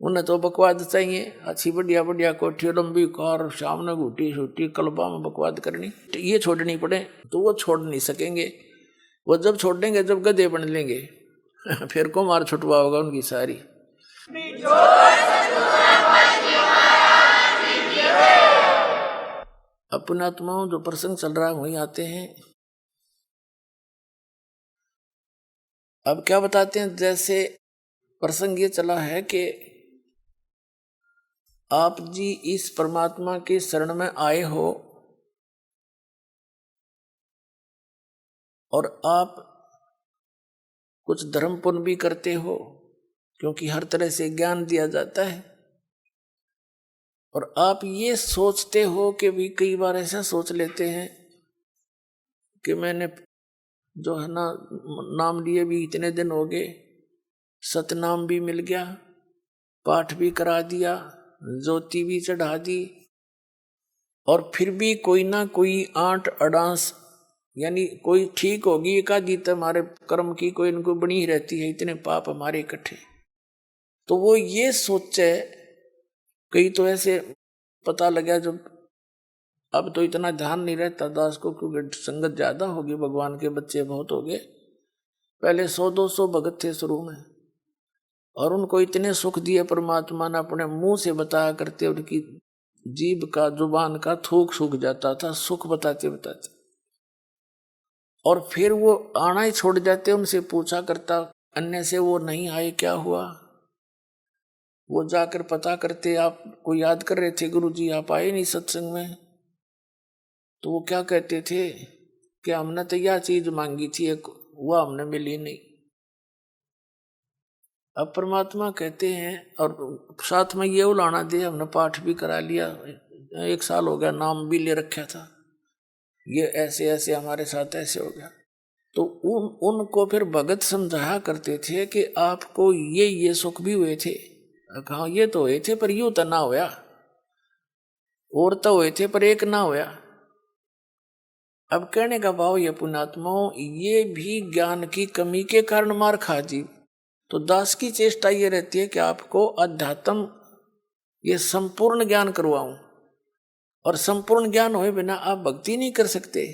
उन्हें तो बकवाद चाहिए। अच्छी बढ़िया बढ़िया कोठी, लंबी कार, सामने घूटी छूटी, कलबा में बकवाद करनी, ये छोड़नी पड़े तो वो छोड़ नहीं सकेंगे। वो जब छोड़ेंगे जब गधे बन लेंगे फिर को मार छुटवा होगा उनकी सारी। अपने आत्माओं जो प्रसंग चल रहा है वहीं आते हैं। अब क्या बताते हैं, जैसे प्रसंग ये चला है कि आप जी इस परमात्मा के शरण में आए हो और आप कुछ धर्म पुण्य भी करते हो, क्योंकि हर तरह से ज्ञान दिया जाता है। और आप ये सोचते हो कि भी कई बार ऐसा सोच लेते हैं कि मैंने जो है ना नाम लिए भी इतने दिन हो गए, सतनाम भी मिल गया, पाठ भी करा दिया, ज्योति भी चढ़ा दी, और फिर भी कोई ना कोई आंट अड़ांस, यानी कोई ठीक होगी एक आधी तो हमारे कर्म की कोई इनको बनी ही रहती है, इतने पाप हमारे इकट्ठे। तो वो ये सोचे, कई तो ऐसे पता लगा जब अब तो इतना ध्यान नहीं रहता दास को, क्योंकि संगत ज्यादा होगी, भगवान के बच्चे बहुत हो गए। पहले 100-200 भगत थे शुरू में, और उनको इतने सुख दिए परमात्मा ने, अपने मुंह से बताया करते, उनकी जीभ का जुबान का थूक सूख जाता था सुख बताते बताते। और फिर वो आना ही छोड़ जाते, उनसे पूछा करता अन्य से वो नहीं आए क्या हुआ। वो जाकर पता करते, आपको याद कर रहे थे गुरु जी, आप आए नहीं सत्संग में। तो वो क्या कहते थे कि हमने तो यह चीज मांगी थी एक, वह हमने मिली नहीं। अब परमात्मा कहते हैं, और साथ में ये उलाना दे, हमने पाठ भी करा लिया, 1 साल हो गया, नाम भी ले रखा था, ये ऐसे ऐसे हमारे साथ ऐसे हो गया। तो उनको फिर भगत समझाया करते थे कि आपको ये सुख भी हुए थे। कहा ये तो हुए थे पर यूं तो ना होया, और तो हुए थे पर एक ना होया। अब कहने का भाव ये पुण्यात्माओं, ये भी ज्ञान की कमी के कारण मार खा जी। तो दास की चेष्टा ये रहती है कि आपको अध्यात्म ये संपूर्ण ज्ञान करवाऊं, और संपूर्ण ज्ञान होए बिना आप भक्ति नहीं कर सकते।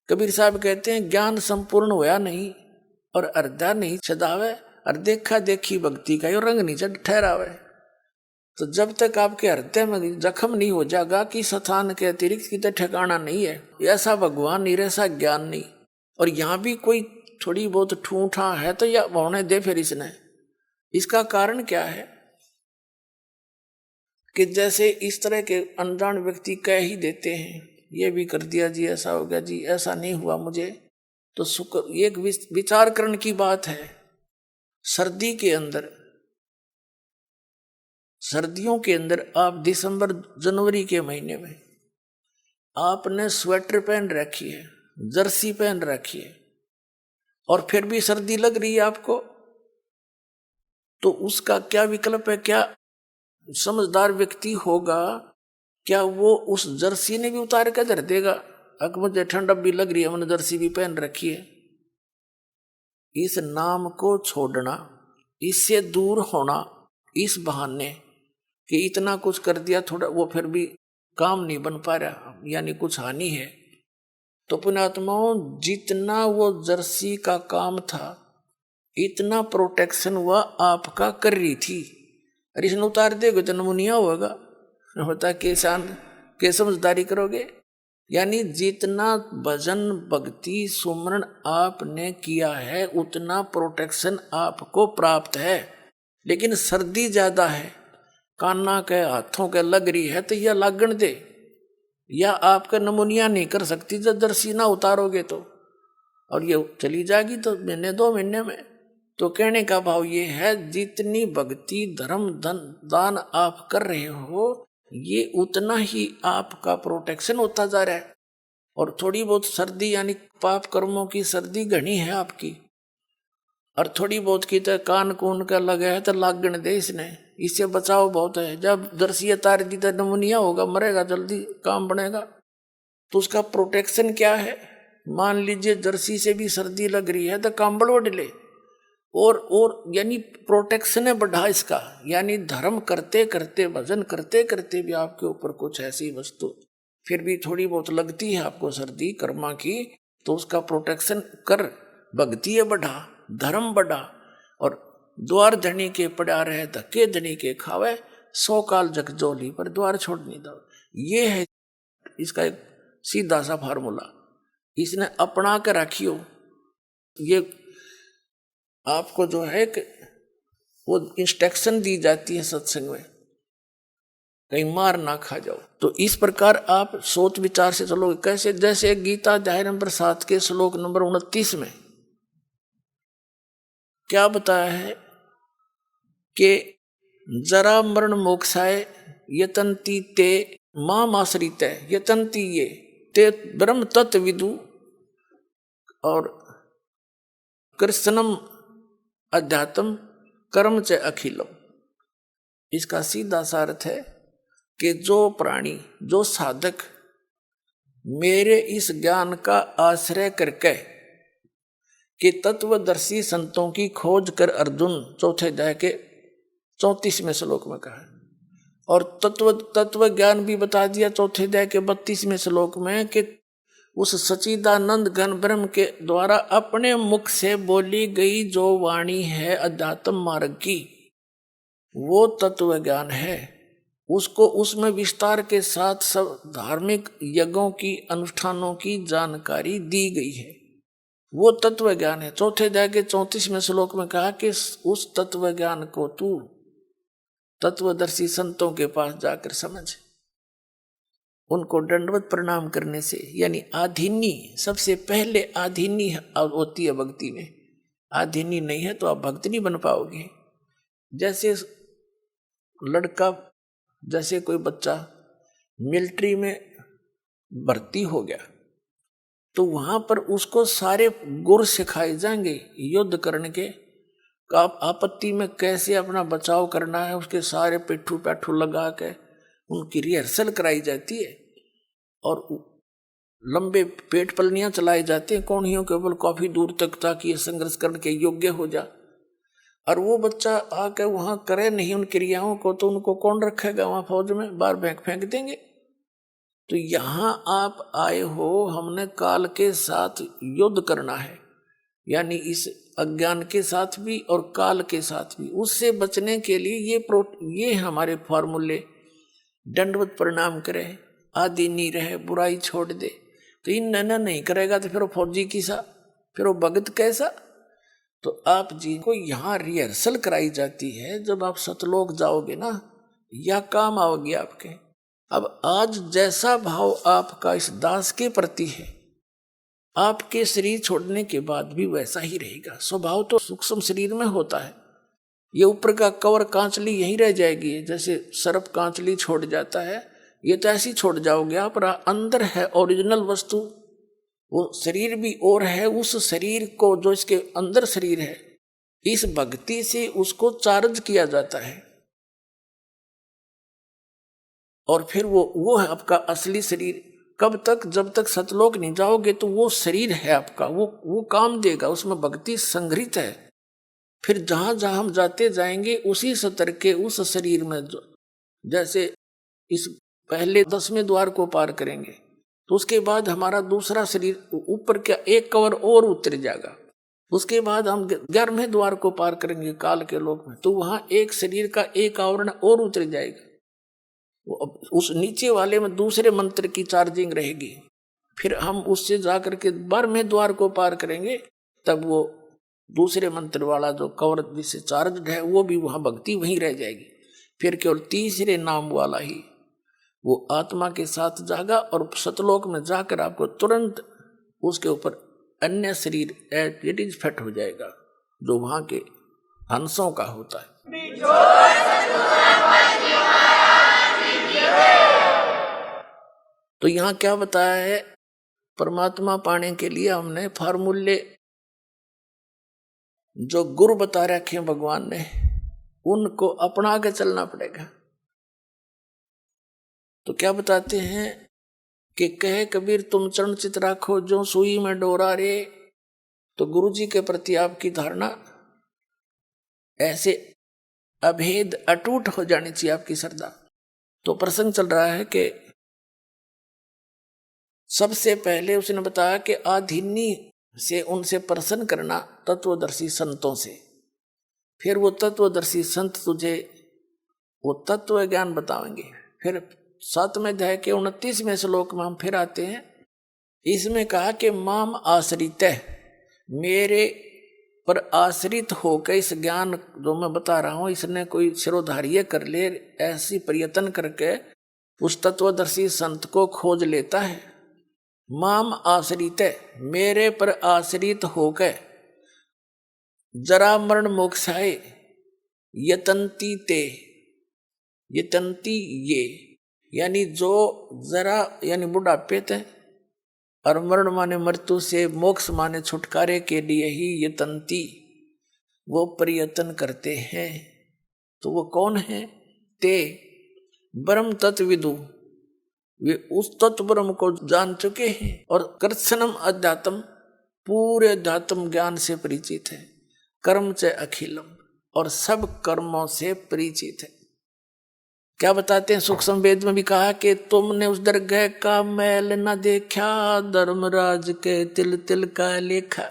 कबीर साहब कहते हैं ज्ञान संपूर्ण होया नहीं और अर्धा नहीं छदावे, और देखा देखी भक्ति का यो रंग नहीं चढ़ ठहरावे। तो जब तक आपके हृदय में जख्म नहीं हो जाएगा कि स्थान के अतिरिक्त की ठिकाना नहीं है, ऐसा भगवान नहीं, ऐसा ज्ञान नहीं। और यहाँ भी कोई थोड़ी बहुत ठूठा है तो यह होने दे फिर इसने। इसका कारण क्या है कि जैसे इस तरह के अनजान व्यक्ति कह ही देते हैं, ये भी कर दिया जी, ऐसा हो गया जी, ऐसा नहीं हुआ मुझे। तो सुख एक विचार करने की बात है। सर्दी के अंदर, सर्दियों के अंदर आप दिसंबर जनवरी के महीने में आपने स्वेटर पहन रखी है, जर्सी पहन रखी है, और फिर भी सर्दी लग रही है आपको, तो उसका क्या विकल्प है? क्या समझदार व्यक्ति होगा, क्या वो उस जर्सी ने भी उतार कर धर देगा? अगर मुझे ठंड भी लग रही है, मैंने जर्सी भी पहन रखी है। इस नाम को छोड़ना, इससे दूर होना, इस बहाने कि इतना कुछ कर दिया थोड़ा, वो फिर भी काम नहीं बन पा रहा, यानी कुछ हानि है। तो पुण्यात्माओं, जितना वो जर्सी का काम था, इतना प्रोटेक्शन वह आपका कर रही थी। अरे इसने उतार देगा तो नमूनिया होगा, होता किसान के समझदारी करोगे, यानी जितना भजन भक्ति सुमरण आपने किया है उतना प्रोटेक्शन आपको प्राप्त है। लेकिन सर्दी ज्यादा है, काना के हाथों के लग रही है तो यह लागण दे, या आपका नमूनिया नहीं कर सकती जब दर्शी ना उतारोगे तो, और ये चली जाएगी तो महीने 2 महीने में। तो कहने का भाव ये है, जितनी भक्ति धर्म धन दान आप कर रहे हो ये उतना ही आपका प्रोटेक्शन होता जा रहा है। और थोड़ी बहुत सर्दी यानी पाप कर्मों की सर्दी घनी है आपकी, और थोड़ी बहुत की तो कान कून का लगा है तो लागण दे इसने, इससे बचाव बहुत है। जब दर्शी तार दी तो नमूनिया होगा, मरेगा, जल्दी काम बनेगा। तो उसका प्रोटेक्शन क्या है? मान लीजिए दर्शी से भी सर्दी लग रही है तो कंबल ओढ़ ले, और यानी प्रोटेक्शन है बढ़ा इसका। यानी धर्म करते करते भजन करते करते भी आपके ऊपर कुछ ऐसी वस्तु फिर भी थोड़ी बहुत लगती है आपको सर्दी कर्मा की, तो उसका प्रोटेक्शन कर, भक्ति बढ़ा, धर्म बढ़ा। और द्वार धनी के पड़ा रहे धक्के धनी के खावे, 100 काल जगजोली पर द्वार छोड़ नहीं दो। ये है इसका एक सीधा सा फार्मूला, इसने अपना के रखियो। ये आपको जो है कि वो इंस्ट्रक्शन दी जाती है सत्संग में, कहीं मार ना खा जाओ। तो इस प्रकार आप सोच विचार से चलोगे। कैसे? जैसे गीता अध्याय नंबर 7 के श्लोक नंबर 29 में क्या बताया है कि जरा मरण मोक्षाय यतंती ते माम आश्रित यतंती ये ते ब्रह्म तत्व विदु और कृष्णम अध्यात्म कर्म च अखिलम। इसका सीधा सा अर्थ है कि जो प्राणी, जो साधक मेरे इस ज्ञान का आश्रय करके कि तत्वदर्शी संतों की खोज कर अर्जुन, चौथे अध्याय के 34वें श्लोक में कहा, और तत्व ज्ञान भी बता दिया चौथे अध्याय के 32वें श्लोक में कि उस सच्चिदानंद घन ब्रह्म के द्वारा अपने मुख से बोली गई जो वाणी है अध्यात्म मार्ग की, वो तत्व ज्ञान है। उसको उसमें विस्तार के साथ सब धार्मिक यज्ञों की अनुष्ठानों की जानकारी दी गई है, वो तत्व ज्ञान है। चौथे अध्याय के 34वें श्लोक में कहा कि उस तत्व ज्ञान को तू तत्वदर्शी संतों के पास जाकर समझ। उनको दंडवत प्रणाम करने से, यानी आधीनी, सबसे पहले आधीनी होती है भक्ति में। आधीनी नहीं है तो आप भक्त नहीं बन पाओगे। जैसे लड़का, जैसे कोई बच्चा मिलिट्री में भर्ती हो गया तो वहां पर उसको सारे गुर सिखाए जाएंगे युद्ध करने के, आपत्ति में कैसे अपना बचाव करना है, उसके सारे पिट्ठू पैठू लगा के उनकी रिहर्सल कराई जाती है, और लंबे पेट पलनियां चलाई जाती हैं कोणियों के बल काफी दूर तक, ताकि ये संघर्ष करने के योग्य हो जा। और वो बच्चा आके वहां करे नहीं उन क्रियाओं को, तो उनको कौन रखेगा वहां फौज में? बाहर फेंक देंगे। तो यहां आप आए हो, हमने काल के साथ युद्ध करना है, यानी इस अज्ञान के साथ भी और काल के साथ भी। उससे बचने के लिए ये हमारे फॉर्मूले, दंडवत प्रणाम करे, आदीनी रहे, बुराई छोड़ दे। तो इन नैना नहीं करेगा तो फिर वो फौजी किसा, फिर वो भगत कैसा? तो आप जी को यहाँ रिहर्सल कराई जाती है। जब आप सतलोक जाओगे ना, यह काम आओगे आपके। अब आज जैसा भाव आपका इस दास के प्रति है, आपके शरीर छोड़ने के बाद भी वैसा ही रहेगा। स्वभाव तो सूक्ष्म शरीर में होता है, ये ऊपर का कवर कांचली यहीं रह जाएगी। जैसे सर्प कांचली छोड़ जाता है, ये तो ऐसी छोड़ जाओगे आप। अंदर है ओरिजिनल वस्तु, वो शरीर भी और है। उस शरीर को, जो इसके अंदर शरीर है, इस भक्ति से उसको चार्ज किया जाता है, और फिर वो है आपका असली शरीर। कब तक? जब तक सतलोक नहीं जाओगे तो वो शरीर है आपका, वो काम देगा, उसमें भक्ति संग्रहित है। फिर जहां जहां हम जाते जाएंगे उसी स्तर के उस शरीर में, जैसे इस पहले 10वें द्वार को पार करेंगे तो उसके बाद हमारा दूसरा शरीर ऊपर का एक कवर और उतर जाएगा। उसके बाद हम 11वें द्वार को पार करेंगे काल के लोक में, तो वहां एक शरीर का एक आवरण और उतर जाएगा। उस नीचे वाले में दूसरे मंत्र की चार्जिंग रहेगी। फिर हम उससे जाकर के 12वें द्वार को पार करेंगे, तब वो दूसरे मंत्र वाला जो कवर जिससे चार्ज है वो भी वहां भक्ति वहीं रह जाएगी। फिर केवल तीसरे नाम वाला ही वो आत्मा के साथ जागा और सतलोक में जाकर आपको तुरंत उसके ऊपर अन्य शरीर इट इज फिट हो जाएगा जो वहां के हंसों का होता है। तो यहां क्या बताया है, परमात्मा पाने के लिए हमने फार्मूले जो गुरु बता रखे हैं भगवान ने, उनको अपना के चलना पड़ेगा। तो क्या बताते हैं कि कहे कबीर तुम चरण चित राखो जो सुई में डोरा रे। तो गुरु जी के प्रति आपकी धारणा ऐसे अभेद अटूट हो जानी चाहिए, आपकी श्रद्धा। तो प्रसंग चल रहा है कि सबसे पहले उसने बताया कि आधीनी से उनसे प्रसन्न करना तत्वदर्शी संतों से। फिर वो तत्वदर्शी संत तुझे वो तत्व ज्ञान बताएंगे। फिर 7वें अध्याय के 29वें श्लोक में हम फिर आते हैं। इसमें कहा कि माम आश्रित है, मेरे पर आश्रित होकर इस ज्ञान जो मैं बता रहा हूं इसने कोई सिरोधार्य कर ले, ऐसी प्रयत्न करके उस तत्वदर्शी संत को खोज लेता है। माम आश्रित है, मेरे पर आश्रित होकर जरा मरण मोक्षाए यतंती ते, यतंती ये यानी जो जरा यानी बुढ़ापे थे और मरण माने मृत्यु से, मोक्ष माने छुटकारे के लिए ही ये तंती वो प्रयत्न करते हैं। तो वो कौन है? ते ब्रह्म तत्विदु, वे उस तत्व ब्रह्म को जान चुके हैं और कृत्स्नम अध्यात्म, पूरे अध्यात्म ज्ञान से परिचित है। कर्म च अखिलम, और सब कर्मों से परिचित है। क्या बताते हैं, सूक्ष्म वेद में भी कहा कि तुमने उस दरगह का मैल न देखा, धर्मराज के तिल तिल का लेखा।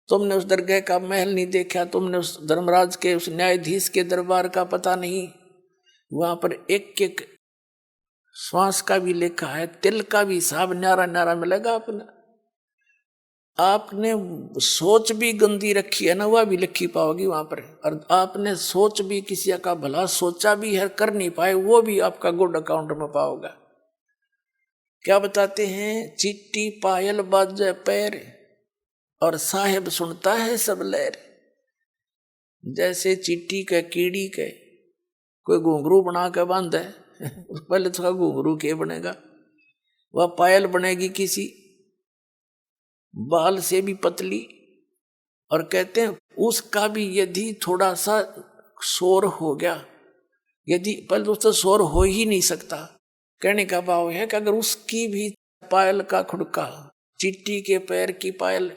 तुमने उस दरगह का महल नहीं देखा, तुमने उस धर्मराज के उस न्यायाधीश के दरबार का पता नहीं। वहां पर एक एक श्वास का भी लेखा है, तिल का भी हिसाब न्यारा न्यारा मिलेगा। आपने सोच भी गंदी रखी है ना, वह भी लिखी पाओगी वहां पर। और आपने सोच भी किसी का भला सोचा भी है, कर नहीं पाए, वो भी आपका गुड अकाउंट में पाओगा। क्या बताते हैं, चिट्टी पायल बाजे पैर और साहेब सुनता है सब लहर। जैसे चिट्टी के कीड़ी के कोई घुंघरू बना के बांध है पहले तो घुंघरू के बनेगा, वह पायल बनेगी किसी बाल से भी पतली। और कहते हैं उसका भी यदि थोड़ा सा शोर हो गया, यदि पहले दोस्तों शोर हो ही नहीं सकता, कहने का भाव है कि अगर उसकी भी पायल का खुड़का, चिट्टी के पैर की पायल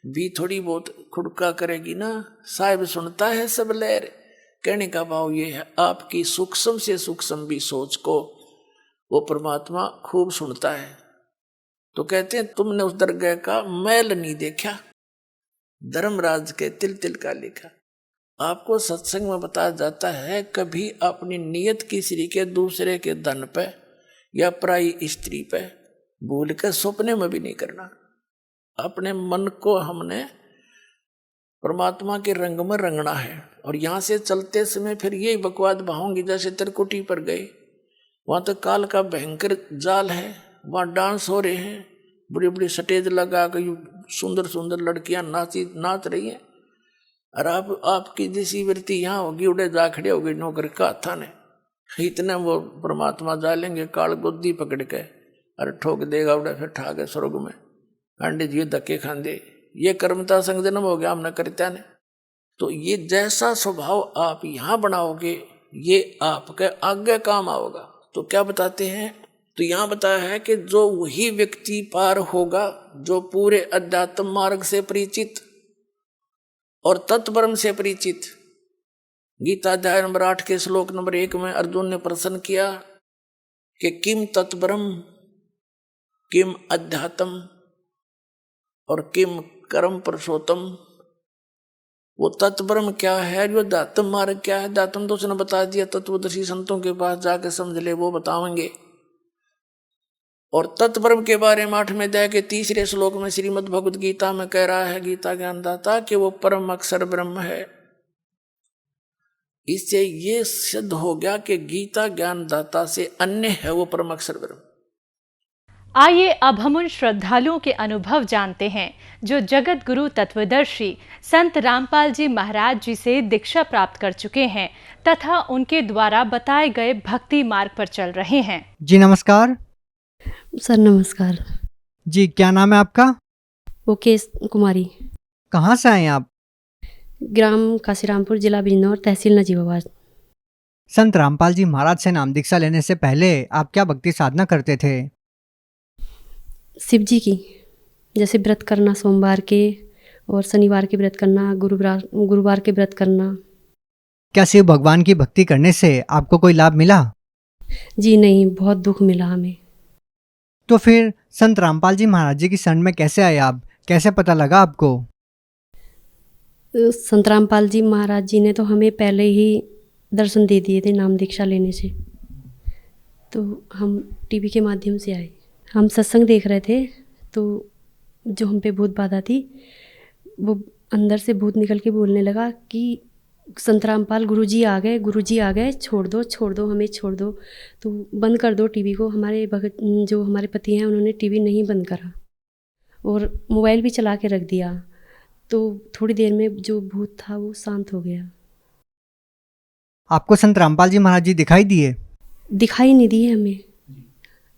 भी थोड़ी बहुत खुड़का करेगी ना, साहिब सुनता है सब लहर। कहने का भाव ये है, आपकी सूक्ष्म से सूक्ष्म भी सोच को वो परमात्मा खूब सुनता है। तो कहते हैं तुमने उस दरगाह का मैल नहीं देखा, धर्मराज के तिल तिल का लिखा। आपको सत्संग में बताया जाता है, कभी अपनी नियत किसी के दूसरे के धन पे या पराई स्त्री पे भूल कर सपने में भी नहीं करना। अपने मन को हमने परमात्मा के रंग में रंगना है। और यहाँ से चलते समय फिर यही बकवाद बहाऊंगी। जैसे त्रिकुटी पर गए, वहाँ तो काल का भयंकर जाल है, वहाँ डांस हो रहे हैं, बड़ी बड़ी स्टेज लगा कर सुंदर सुंदर लड़कियां नाच रही हैं। और आपकी जैसी वृत्ति यहाँ होगी, उड़े जा खड़े हो गए नौकर का था ने, इतने वो परमात्मा जालेंगे काल गोदी पकड़ के, अरे ठोक देगा उड़े, फिर ठाके स्वर्ग में पंडित जी धक्के खांदे। ये कर्मता संग जन्म हो गया हमने करता ने। तो ये जैसा स्वभाव आप यहाँ बनाओगे, ये आपके आगे काम आओगा। तो क्या बताते हैं, तो यहाँ बताया है कि जो वही व्यक्ति पार होगा जो पूरे अध्यात्म मार्ग से परिचित और तत्ब्रह्म से परिचित। गीता अध्याय नंबर 8 के श्लोक नंबर 1 में अर्जुन ने प्रश्न किया कि किम तत्ब्रह्म, किम अध्यात्म और किम कर्म पुरुषोत्तम। वो तत्ब्रह्म क्या है, जो अध्यात्म मार्ग क्या है, अध्यात्म तो उसने बता दिया, तत्वदर्शी संतों के पास जाके समझ ले, वो बताएंगे। और तत्परम के बारे में 8वें अध्याय के 3 श्लोक में श्रीमद् भगवद गीता में कह रहा है गीता ज्ञानदाता कि वो परम अक्षर ब्रह्म है। इससे ये सिद्ध हो गया कि गीता ज्ञानदाता से अन्य है वो परम अक्षर ब्रह्म। आइए अब हम उन श्रद्धालुओं के अनुभव जानते हैं जो जगत गुरु तत्वदर्शी संत रामपाल जी महाराज जी से दीक्षा प्राप्त कर चुके हैं तथा उनके द्वारा बताए गए भक्ति मार्ग पर चल रहे हैं। जी नमस्कार। सर नमस्कार। जी क्या नाम है आपका? ओके कुमारी। कहाँ से आए हैं आप? ग्राम काशीरामपुर, जिला बिजनौर, तहसील नजीबाबाद। संत रामपाल जी महाराज से नाम दीक्षा लेने से पहले आप क्या भक्ति साधना करते थे? शिव जी की, जैसे व्रत करना सोमवार के और शनिवार के व्रत करना, गुरुवार के व्रत करना। क्या शिव भगवान की भक्ति करने से आपको कोई लाभ मिला? जी नहीं, बहुत दुख मिला हमें। तो फिर संत रामपाल जी महाराज जी की शरण में कैसे आए आप? कैसे पता लगा आपको? संत रामपाल जी महाराज जी ने तो हमें पहले ही दर्शन दे दिए थे नाम दीक्षा लेने से, तो हम टीवी के माध्यम से आए। हम सत्संग देख रहे थे तो जो हम पे भूत बाधा थी वो अंदर से भूत निकल के बोलने लगा कि संत रामपाल गुरुजी आ गए, गुरुजी आ गए, छोड़ दो हमें, छोड़ दो, तो बंद कर दो टीवी को। हमारे भगत जो हमारे पति हैं उन्होंने टीवी नहीं बंद करा और मोबाइल भी चला के रख दिया। तो थोड़ी देर में जो भूत था वो शांत हो गया। आपको संत रामपाल जी महाराज जी दिखाई दिए? दिखाई नहीं दिए हमें,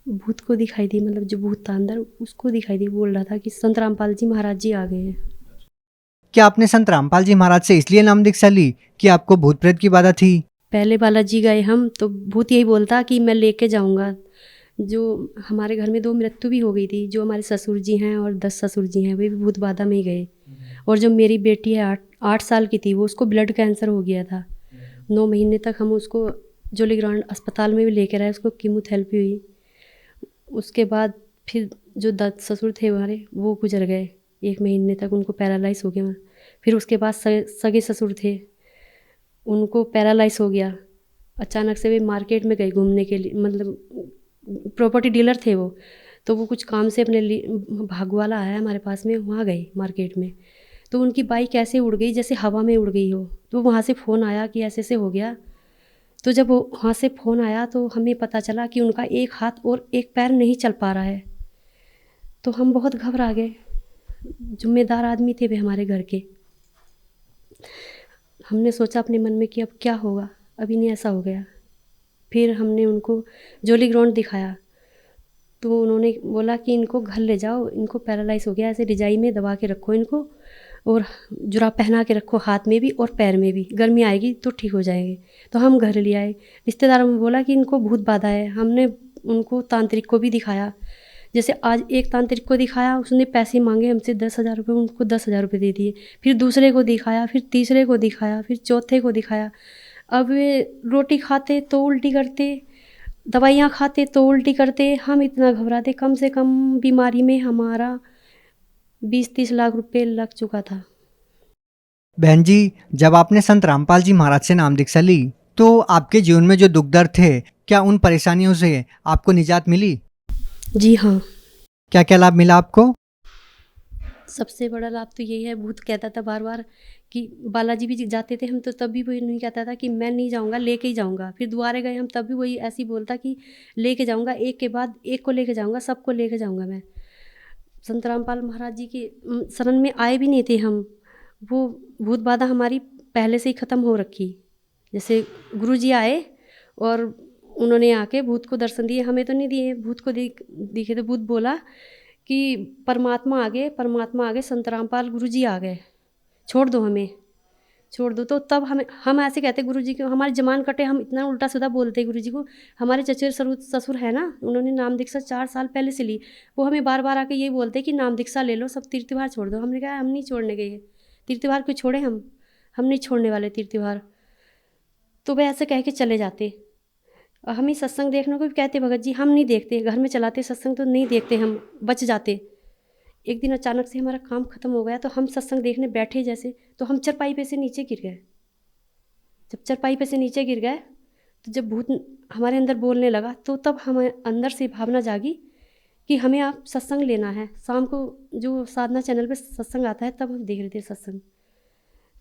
भूत को दिखाई दी, मतलब जो भूत था अंदर उसको दिखाई दी। बोल रहा था कि संत रामपाल जी महाराज जी आ गए हैं। क्या आपने संत रामपाल जी महाराज से इसलिए नाम दीक्षा ली कि आपको भूत प्रेत की बाधा थी? पहले बालाजी गए हम तो भूत यही बोलता कि मैं लेके जाऊंगा। जो हमारे घर में 2 मृत्यु भी हो गई थी, जो हमारे ससुर जी हैं और 10 ससुर जी हैं, वे भी भूत बाधा में ही गए। और जो मेरी बेटी है 8 साल की थी, वो उसको ब्लड कैंसर हो गया था। 9 महीने तक हम उसको जोली ग्राउंड अस्पताल में भी लेकर आए, उसको कीमोथेरेपी हुई। उसके बाद फिर जो 10 ससुर थे हमारे वो गुजर गए, 1 महीने तक उनको पैरालाइज हो गया। फिर उसके बाद सगे ससुर थे, उनको पैरालाइज हो गया। अचानक से वे मार्केट में गए घूमने के लिए, मतलब प्रॉपर्टी डीलर थे वो, तो वो कुछ काम से अपने लिए, भागवाला आया हमारे पास में, वहाँ गए मार्केट में। तो उनकी बाइक ऐसे उड़ गई जैसे हवा में उड़ गई हो। तो वहाँ से फ़ोन आया कि ऐसे ऐसे हो गया। तो जब वहाँ से फ़ोन आया तो हमें पता चला कि उनका एक हाथ और एक पैर नहीं चल पा रहा है। तो हम बहुत घबरा गए, जिम्मेदार आदमी थे वे हमारे घर के। हमने सोचा अपने मन में कि अब क्या होगा, अभी नहीं ऐसा हो गया। फिर हमने उनको जोली ग्राउंड दिखाया तो उन्होंने बोला कि इनको घर ले जाओ, इनको पैरालाइज हो गया, ऐसे रिजाई में दबा के रखो इनको और जुराब पहना के रखो हाथ में भी और पैर में भी, गर्मी आएगी तो ठीक हो जाएंगे। तो हम घर ले आए। रिश्तेदारों में बोला कि इनको भूत बाधा है। हमने उनको तांत्रिक को भी दिखाया। जैसे आज एक तांत्रिक को दिखाया, उसने पैसे मांगे हमसे 10,000 रुपये, उनको 10,000 रुपये दे दिए। फिर दूसरे को दिखाया, फिर तीसरे को दिखाया, फिर चौथे को दिखाया। अब वे रोटी खाते तो उल्टी करते, दवाइयाँ खाते तो उल्टी करते। हम इतना घबराते, कम से कम बीमारी में हमारा 20-30 लाख रुपए लग चुका था। बहन जी, जब आपने संत रामपाल जी महाराज से नाम दीक्षा ली तो आपके जीवन में जो दुख दर्द थे, क्या उन परेशानियों से आपको निजात मिली? जी हाँ। क्या क्या लाभ मिला आपको? सबसे बड़ा लाभ तो यही है, भूत कहता था बार बार कि बालाजी भी जाते थे हम तो तब भी वही नहीं कहता था कि मैं नहीं जाऊंगा, लेके ही जाऊंगा। फिर दोबारा गए हम तब भी वही ऐसे ही बोलता कि लेके जाऊंगा, एक के बाद एक को लेके जाऊंगा, सबको लेके जाऊंगा मैं। संत रामपाल महाराज जी की शरण में आए भी नहीं थे हम। वो भूत बाधा हमारी पहले से ही ख़त्म हो रखी। जैसे गुरुजी आए और उन्होंने आके भूत को दर्शन दिए, हमें तो नहीं दिए, भूत को दिखे। तो भूत बोला कि परमात्मा आ गए, संत रामपाल गुरुजी आ गए, छोड़ दो हमें, छोड़ दो। तो तब हम ऐसे कहते गुरुजी को, हमारे जमान कटे, हम इतना उल्टा सीधा बोलते गुरुजी को। हमारे चचेरे ससुर है ना, उन्होंने नाम दीक्षा 4 साल पहले से ली, वो हमें बार बार आके यही बोलते कि नाम दीक्षा ले लो, सब तीर्थ त्योहार छोड़ दो। हमने कहा हम नहीं छोड़ने गए, तीर्थ त्योहार क्यों छोड़े, हम नहीं छोड़ने वाले तीर्थ त्योहार। तो वे ऐसे कह के चले जाते। और हम ही सत्संग देखने को भी कहते भगत जी, हम नहीं देखते, घर में चलाते सत्संग तो नहीं देखते, हम बच जाते। एक दिन अचानक से हमारा काम ख़त्म हो गया तो हम सत्संग देखने बैठे जैसे, तो हम चरपाई पे से नीचे गिर गए। जब चरपाई पे से नीचे गिर गए तो जब भूत हमारे अंदर बोलने लगा तो तब हमें अंदर से भावना जागी कि हमें आप सत्संग लेना है। शाम को जो साधना चैनल पे सत्संग आता है तब हम देख रहे थे सत्संग।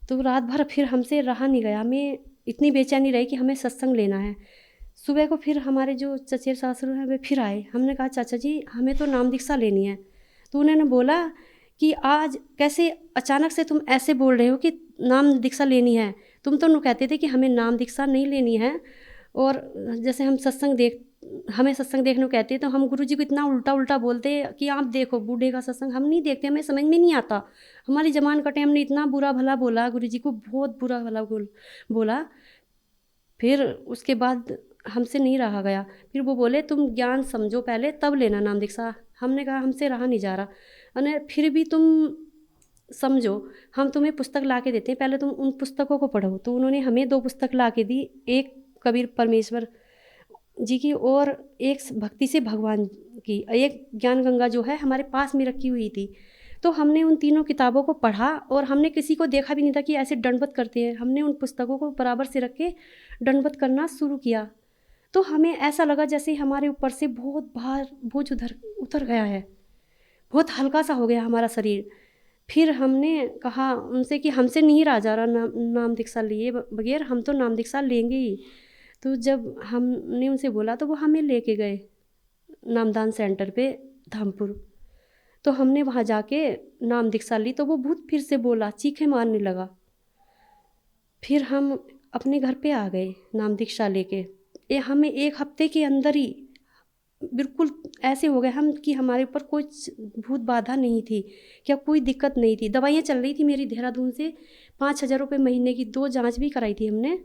तो रात भर फिर हमसे रहा नहीं गया, हमें इतनी बेचैनी रही कि हमें सत्संग लेना है। सुबह को फिर हमारे जो चचेर सासुर हैं वे फिर आए। हमने कहा चाचा जी हमें तो नाम दीक्षा लेनी है। तो उन्होंने बोला कि आज कैसे अचानक से तुम ऐसे बोल रहे हो कि नाम दीक्षा लेनी है, तुम तो कहते थे कि हमें नाम दीक्षा नहीं लेनी है। और जैसे हम हमें सत्संग देखने को कहते हैं तो हम गुरुजी को इतना उल्टा उल्टा बोलते कि आप देखो बूढ़े का सत्संग, हम नहीं देखते, हमें समझ में नहीं आता, हमारी जबान कटे। हमने इतना बुरा भला बोला गुरुजी को, बहुत बुरा भला बोला। फिर उसके बाद हमसे नहीं रहा गया। फिर वो बोले तुम ज्ञान समझो पहले तब लेना नाम दीक्षा। हमने कहा हमसे रहा नहीं जा रहा, अने फिर भी तुम समझो, हम तुम्हें पुस्तक ला के देते हैं, पहले तुम उन पुस्तकों को पढ़ो। तो उन्होंने हमें 2 पुस्तक ला के दी, एक कबीर परमेश्वर जी की और एक भक्ति से भगवान की, एक ज्ञान गंगा जो है हमारे पास में रखी हुई थी। तो हमने उन तीनों किताबों को पढ़ा और हमने किसी को देखा भी नहीं था कि ऐसे दंडवत करते हैं। हमने उन पुस्तकों को बराबर से रख के दंडवत करना शुरू किया। तो हमें ऐसा लगा जैसे हमारे ऊपर से बहुत भार बोझ उतर गया है, बहुत हल्का सा हो गया हमारा शरीर। फिर हमने कहा उनसे कि हमसे नहीं रहा जा रहा नाम दीक्षा लिए बगैर, हम तो नाम दीक्षा लेंगे ही। तो जब हमने उनसे बोला तो वो हमें लेके गए नामदान सेंटर पे धामपुर। तो हमने वहाँ जाके नाम दीक्षा ली तो वो भूत फिर से बोला, चीखे मारने लगा। फिर हम अपने घर पे आ गए नाम दीक्षा लेके। हमें 1 हफ्ते के अंदर ही बिल्कुल ऐसे हो गए हम कि हमारे ऊपर कोई भूत बाधा नहीं थी, क्या कोई दिक्कत नहीं थी। दवाइयाँ चल रही थी मेरी देहरादून से 5,000 रुपये महीने की, 2 जांच भी कराई थी हमने,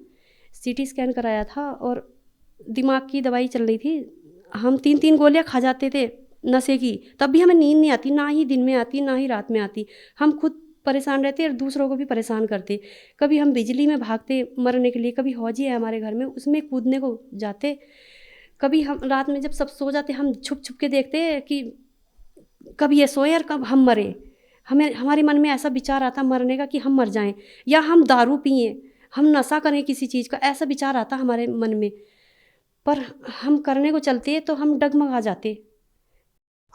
CT स्कैन कराया था और दिमाग की दवाई चल रही थी। हम 3-3 गोलियां खा जाते थे नशे की, तब भी हमें नींद नहीं आती, ना ही दिन में आती ना ही रात में आती। हम खुद परेशान रहते और दूसरों को भी परेशान करते। कभी हम बिजली में भागते मरने के लिए, कभी हौजी है हमारे घर में उसमें कूदने को जाते। कभी हम रात में जब सब सो जाते हम छुप छुप के देखते कि कब ये सोए और कब हम मरे। हमारे मन में ऐसा विचार आता मरने का कि हम मर जाएं, या हम दारू पिएं, हम नशा करें किसी चीज़ का, ऐसा विचार आता हमारे मन में। पर हम करने को चलते तो हम डगमगा जाते।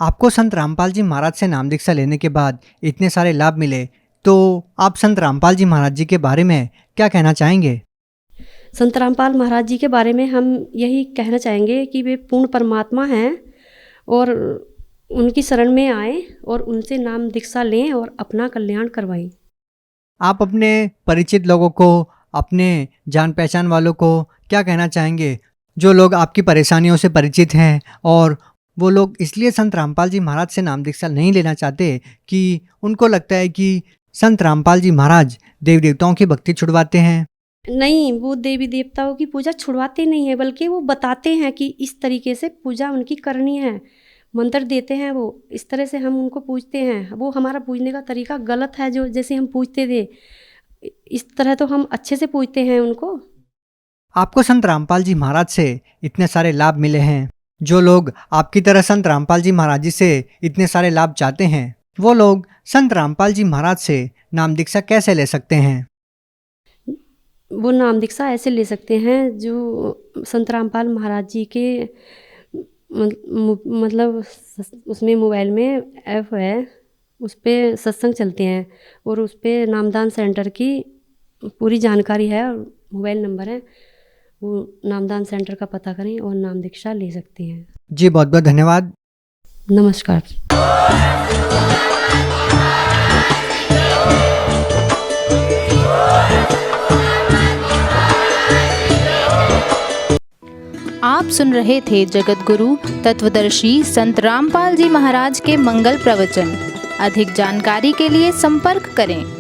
आपको संत रामपाल जी महाराज से नाम दीक्षा लेने के बाद इतने सारे लाभ मिले, तो आप संत रामपाल जी महाराज जी के बारे में क्या कहना चाहेंगे? संत रामपाल महाराज जी के बारे में हम यही कहना चाहेंगे कि वे पूर्ण परमात्मा हैं और उनकी शरण में आए और उनसे नाम दीक्षा लें और अपना कल्याण करवाएं। आप अपने परिचित लोगों को, अपने जान पहचान वालों को क्या कहना चाहेंगे, जो लोग आपकी परेशानियों से परिचित हैं और वो लोग इसलिए संत रामपाल जी महाराज से नाम दीक्षा नहीं लेना चाहते कि उनको लगता है कि संत रामपाल जी महाराज देवी देवताओं की भक्ति छुड़वाते हैं? नहीं, वो देवी देवताओं की पूजा छुड़वाते नहीं है, बल्कि वो बताते हैं कि इस तरीके से पूजा उनकी करनी है, मंत्र देते हैं वो, इस तरह से हम उनको पूजते हैं। वो हमारा पूजने का तरीका गलत है, जो जैसे हम पूजते थे इस तरह तो हम अच्छे से पूजते हैं उनको। आपको संत रामपाल जी महाराज से इतने सारे लाभ मिले हैं, जो लोग आपकी तरह संत रामपाल जी महाराज जी से इतने सारे लाभ चाहते हैं, वो लोग संत रामपाल जी महाराज से नाम दीक्षा कैसे ले सकते हैं? वो नाम दीक्षा ऐसे ले सकते हैं जो संत रामपाल महाराज जी के मतलब उसमें मोबाइल में ऐप है, उस पर सत्संग चलते हैं और उस पर नामदान सेंटर की पूरी जानकारी है और मोबाइल नंबर है। वो नामदान सेंटर का पता करें और नाम दीक्षा ले सकते हैं। जी बहुत बहुत धन्यवाद। नमस्कार। आप सुन रहे थे जगत गुरु तत्वदर्शी संत रामपाल जी महाराज के मंगल प्रवचन। अधिक जानकारी के लिए संपर्क करें।